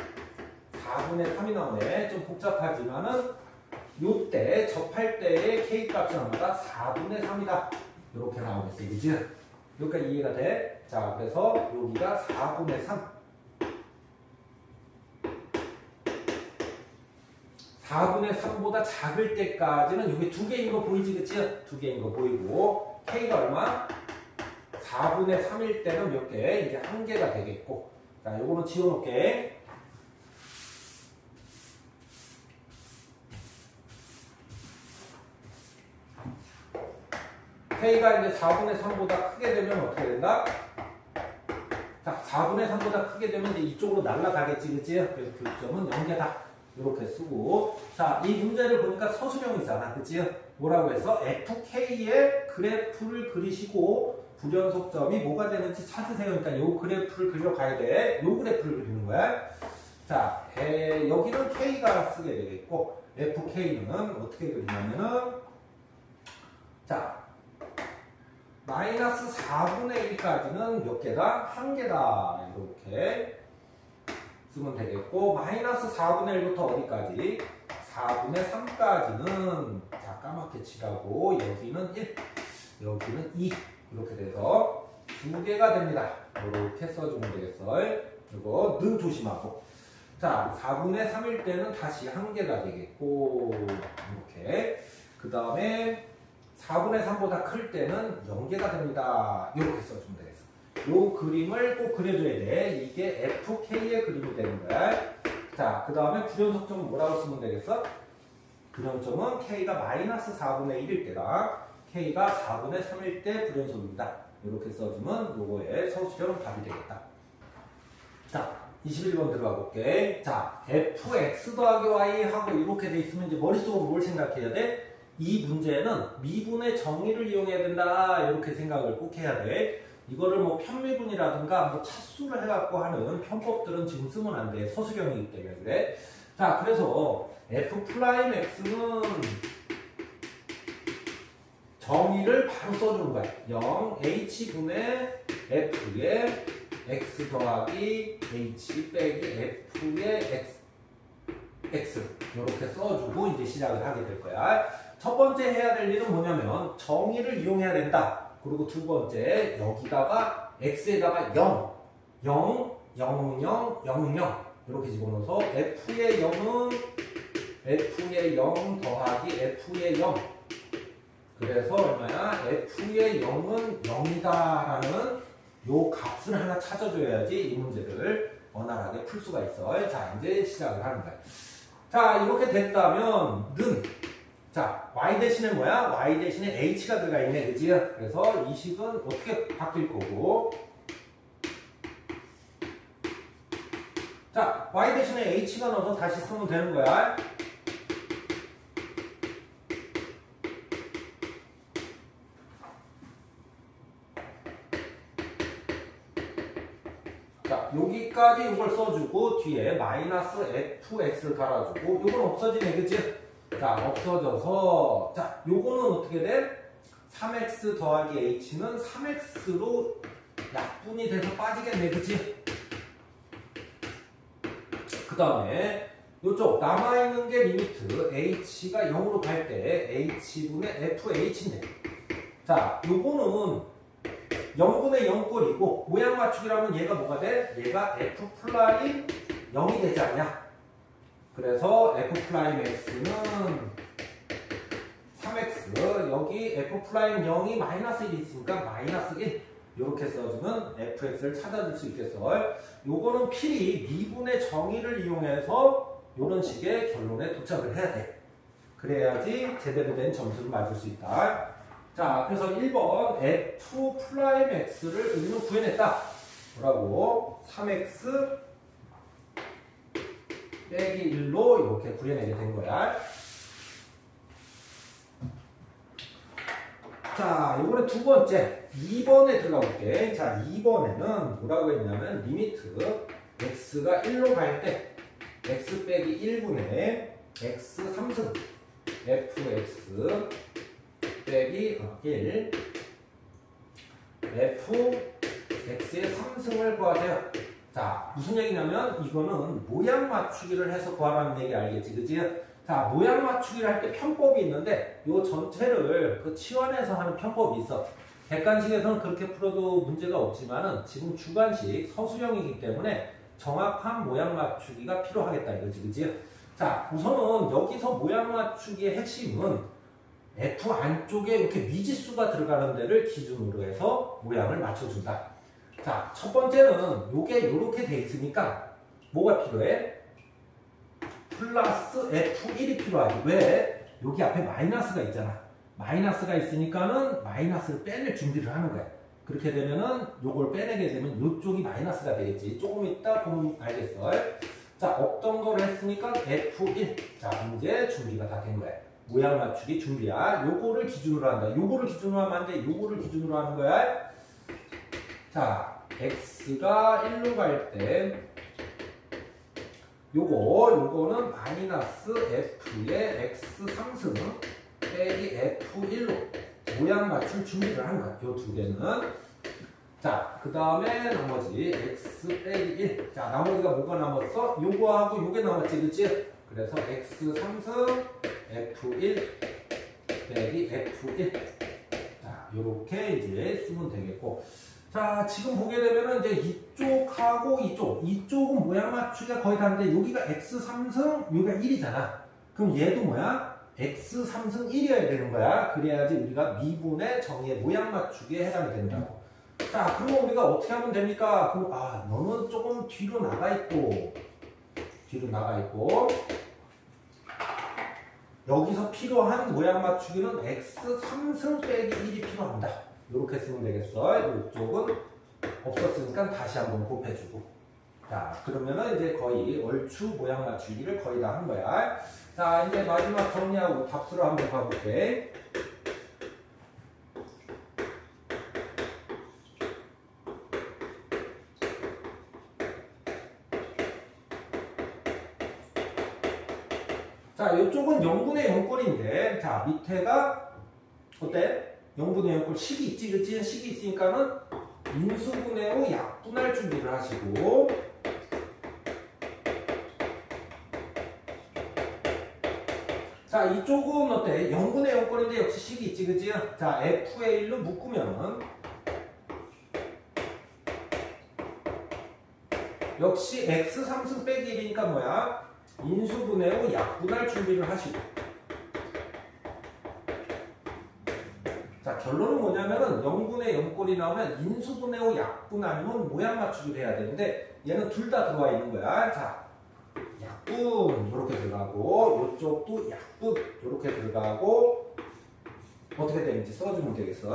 A: 4분의 3이 나오네. 좀 복잡하지만은 요때 접할 때의 k 값은 얼마다? 4분의 3이다. 이렇게 나오겠어. 그지? 여기까지 이해가 돼? 자, 그래서 여기가 4분의 3. 4분의 3보다 작을 때까지는 여기 두 개인 거 보이지, 그치? 두 개인 거 보이고, k가 얼마? 4분의 3일 때는 몇 개? 이제 한 개가 되겠고. 자, 요거는 지워놓을게. k가 이제 4분의 3보다 크게 되면 어떻게 된다? 자, 4분의 3보다 크게 되면 이제 이쪽으로 날아가겠지, 그치? 그래서 교점은 0개다. 이렇게 쓰고. 자, 이 문제를 보니까 서술형이잖아, 그치? 뭐라고 해서? fk의 그래프를 그리시고 불연속점이 뭐가 되는지 찾으세요. 그러니까 요 그래프를 그려가야 돼. 요 그래프를 그리는 거야. 자, 여기는 k가 쓰게 되겠고, fk는 어떻게 그리냐면은, 자, 마이너스 4분의 1까지는 몇 개다? 한 개다. 이렇게 쓰면 되겠고, 마이너스 4분의 1부터 어디까지? 4분의 3까지는, 자, 까맣게 칠하고, 여기는 1, 여기는 2. 이렇게 돼서 두 개가 됩니다. 이렇게 써주면 되겠어. 이거 는 조심하고. 자, 4분의 3일 때는 다시 한 개가 되겠고, 이렇게. 그 다음에 4분의 3보다 클 때는 0개가 됩니다. 이렇게 써주면 되겠어. 이 그림을 꼭 그려줘야 돼. 이게 FK의 그림이 되는 거야. 자, 그 다음에 불연속점은 뭐라고 쓰면 되겠어? 불연점은 K가 마이너스 4분의 1일 때다. K가 4분의 3일 때 불연속입니다. 이렇게 써주면 요거의 서술형 답이 되겠다. 자, 21번 들어가 볼게. 자, fx 더하기 y 하고 이렇게 돼 있으면 이제 머릿속으로 뭘 생각해야 돼? 이 문제는 미분의 정의를 이용해야 된다. 이렇게 생각을 꼭 해야 돼. 이거를 뭐 편미분이라든가 뭐 차수를 해갖고 하는 편법들은 지금 쓰면 안 돼. 서술형이기 때문에 그래. 자, 그래서 f'x는 정의를 바로 써주는 거야. 0 h분의 f의 x 더하기 h 빼기 f의 x 이렇게 써주고 이제 시작을 하게 될 거야. 첫 번째 해야 될 일은 뭐냐면 정의를 이용해야 된다. 그리고 두 번째 여기다가 x에다가 0 0 0 0 0 0 이렇게 집어넣어서 f의 0은 f의 0 더하기 f의 0 그래서 얼마야? f의 0은 0이다라는 요 값을 하나 찾아줘야지 이 문제를 원활하게 풀 수가 있어. 자, 이제 시작을 하는 거야. 자, 이렇게 됐다면 는 자, y 대신에 뭐야? y 대신에 h가 들어가 있네, 그지? 그래서 이 식은 어떻게 바뀔 거고? 자, y 대신에 h가 넣어서 다시 쓰면 되는 거야. 자, 여기까지 이걸 써주고 뒤에 마이너스 fx를 달아주고 이건 없어지네, 그치? 자, 없어져서 자, 요거는 어떻게 돼? 3x 더하기 h는 3x로 약분이 돼서 빠지겠네, 그치? 그 다음에 요쪽 남아있는 게 리미트 h가 0으로 갈 때 h분의 fh인데 자, 요거는 0분의 0꼴이고 모양 맞추기라면 얘가 뭐가 돼? 얘가 f 플라임 0이 되지 않냐? 그래서 f 플라임 x는 3x 여기 f 플라임 0이 마이너스 1이 있으니까 마이너스 1 이렇게 써주면 fx를 찾아줄 수 있겠어. 요거는 필히 미분의 정의를 이용해서 이런 식의 결론에 도착을 해야 돼. 그래야지 제대로 된 점수를 맞을 수 있다. 자, 그래서 1번 f 플라임 x를 우리는 구해냈다. 뭐라고? 3x 빼기 1로 이렇게 구해내게 된 거야. 자, 요번에 두 번째 2번에 들어가 볼게. 자, 2번에는 뭐라고 했냐면 리미트 x가 1로 갈 때 x 빼기 1분의 x 3승 fx 빼기 1 fx의 3승을 구하세요. 자, 무슨 얘기냐면 이거는 모양 맞추기를 해서 구하라는 얘기 알겠지, 그치? 자, 모양 맞추기를 할 때 편법이 있는데 이 전체를 그 치환해서 하는 편법이 있어. 객관식에서는 그렇게 풀어도 문제가 없지만은 지금 주관식 서술형이기 때문에 정확한 모양 맞추기가 필요하겠다 이거지, 그치? 자, 우선은 여기서 모양 맞추기의 핵심은 F 안쪽에 이렇게 미지수가 들어가는 데를 기준으로 해서 모양을 맞춰준다. 자, 첫 번째는 요게 이렇게 돼 있으니까 뭐가 필요해? 플러스 F1이 필요하지. 왜? 여기 앞에 마이너스가 있잖아. 마이너스가 있으니까는 마이너스를 빼낼 준비를 하는 거야. 그렇게 되면은 요걸 빼내게 되면 요쪽이 마이너스가 되겠지. 조금 이따 보면 알겠어. 자, 없던 걸 했으니까 F1. 자, 이제 준비가 다 된 거야. 모양 맞추기 준비야. 요거를 기준으로 한다. 요거를 기준으로 하면 안 돼. 요거를 기준으로 하는 거야. 자, x가 1로 갈 때 요거는 마이너스 f의 x 3승 빼기 f1로 모양 맞출 준비를 하는 거야. 요 두 개는. 자, 그 다음에 나머지 x 빼기 1. 자, 나머지가 뭐가 남았어? 요거하고 요게 남았지, 그치? 그래서 x 3승 f1 빼기 f1. 자, 요렇게 이제 쓰면 되겠고. 자, 지금 보게 되면은 이제 이쪽하고 이쪽은 모양 맞추기가 거의 다른데 여기가 x 3승, 여기가 1이잖아. 그럼 얘도 뭐야? x 3승 1이어야 되는 거야. 그래야지 우리가 미분의 정의의 모양 맞추기에 해당이 된다고. 자, 그럼 우리가 어떻게 하면 됩니까? 그럼 너는 조금 뒤로 나가 있고 여기서 필요한 모양 맞추기는 x 3승 빼기 1이 필요합니다. 이렇게 쓰면 되겠어. 이쪽은 없었으니까 다시 한번 곱해주고. 자, 그러면은 이제 거의 얼추 모양 맞추기를 거의 다 한 거야. 자, 이제 마지막 정리하고 답수로 한번 가볼게. 자, 이쪽은 0분의 0꼴인데, 자, 밑에가 어때? 0분의 0꼴 식이 있지, 그치? 식이 있으니까는 인수분해 후 약분할 준비를 하시고, 자, 이쪽은 어때? 0분의 0꼴인데 역시 식이 있지, 그치? 자, f의 1로 묶으면은 역시 x 3승 빼기 1이니까 뭐야? 인수분해 후 약분할 준비를 하시고. 자, 결론은 뭐냐면은 0분의 0꼴이 나오면 인수분해 후 약분 아니면 모양 맞추기를 해야 되는데 얘는 둘 다 들어와 있는 거야. 자, 약분 이렇게 들어가고 이쪽도 약분 이렇게 들어가고 어떻게 되는지 써주면 되겠어.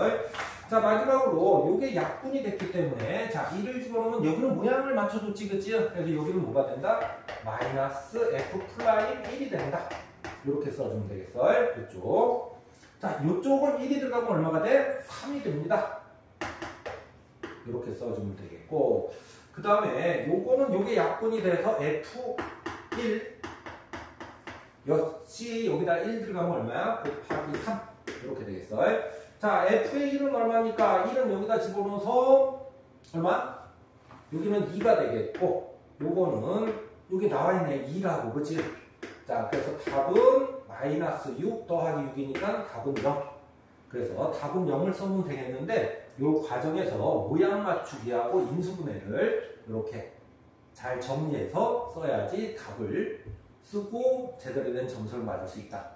A: 자, 마지막으로 요게 약분이 됐기 때문에 자, 1을 집어넣으면 여기는 모양을 맞춰줬지, 그치? 그래서 여기는 뭐가 된다? 마이너스 f 플라임 1이 된다. 이렇게 써주면 되겠어. 이쪽. 자, 이쪽은 1이 들어가면 얼마가 돼? 3이 됩니다. 이렇게 써주면 되겠고. 그 다음에 요거는 요게 약분이 돼서 F1 역시 여기다 1 들어가면 얼마야? 곱하기 3 이렇게 되겠어. 자, F의 1은 얼마니까 1은 여기다 집어넣어서 얼마? 여기는 2가 되겠고 요거는 여기 나와있네 2라고 그치? 자, 그래서 답은 마이너스 6 더하기 6이니까 답은 0. 그래서 답은 0을 써면 되겠는데 요 과정에서 모양 맞추기하고 인수분해를 이렇게 잘 정리해서 써야지 답을 쓰고 제대로 된 점수를 맞을 수 있다.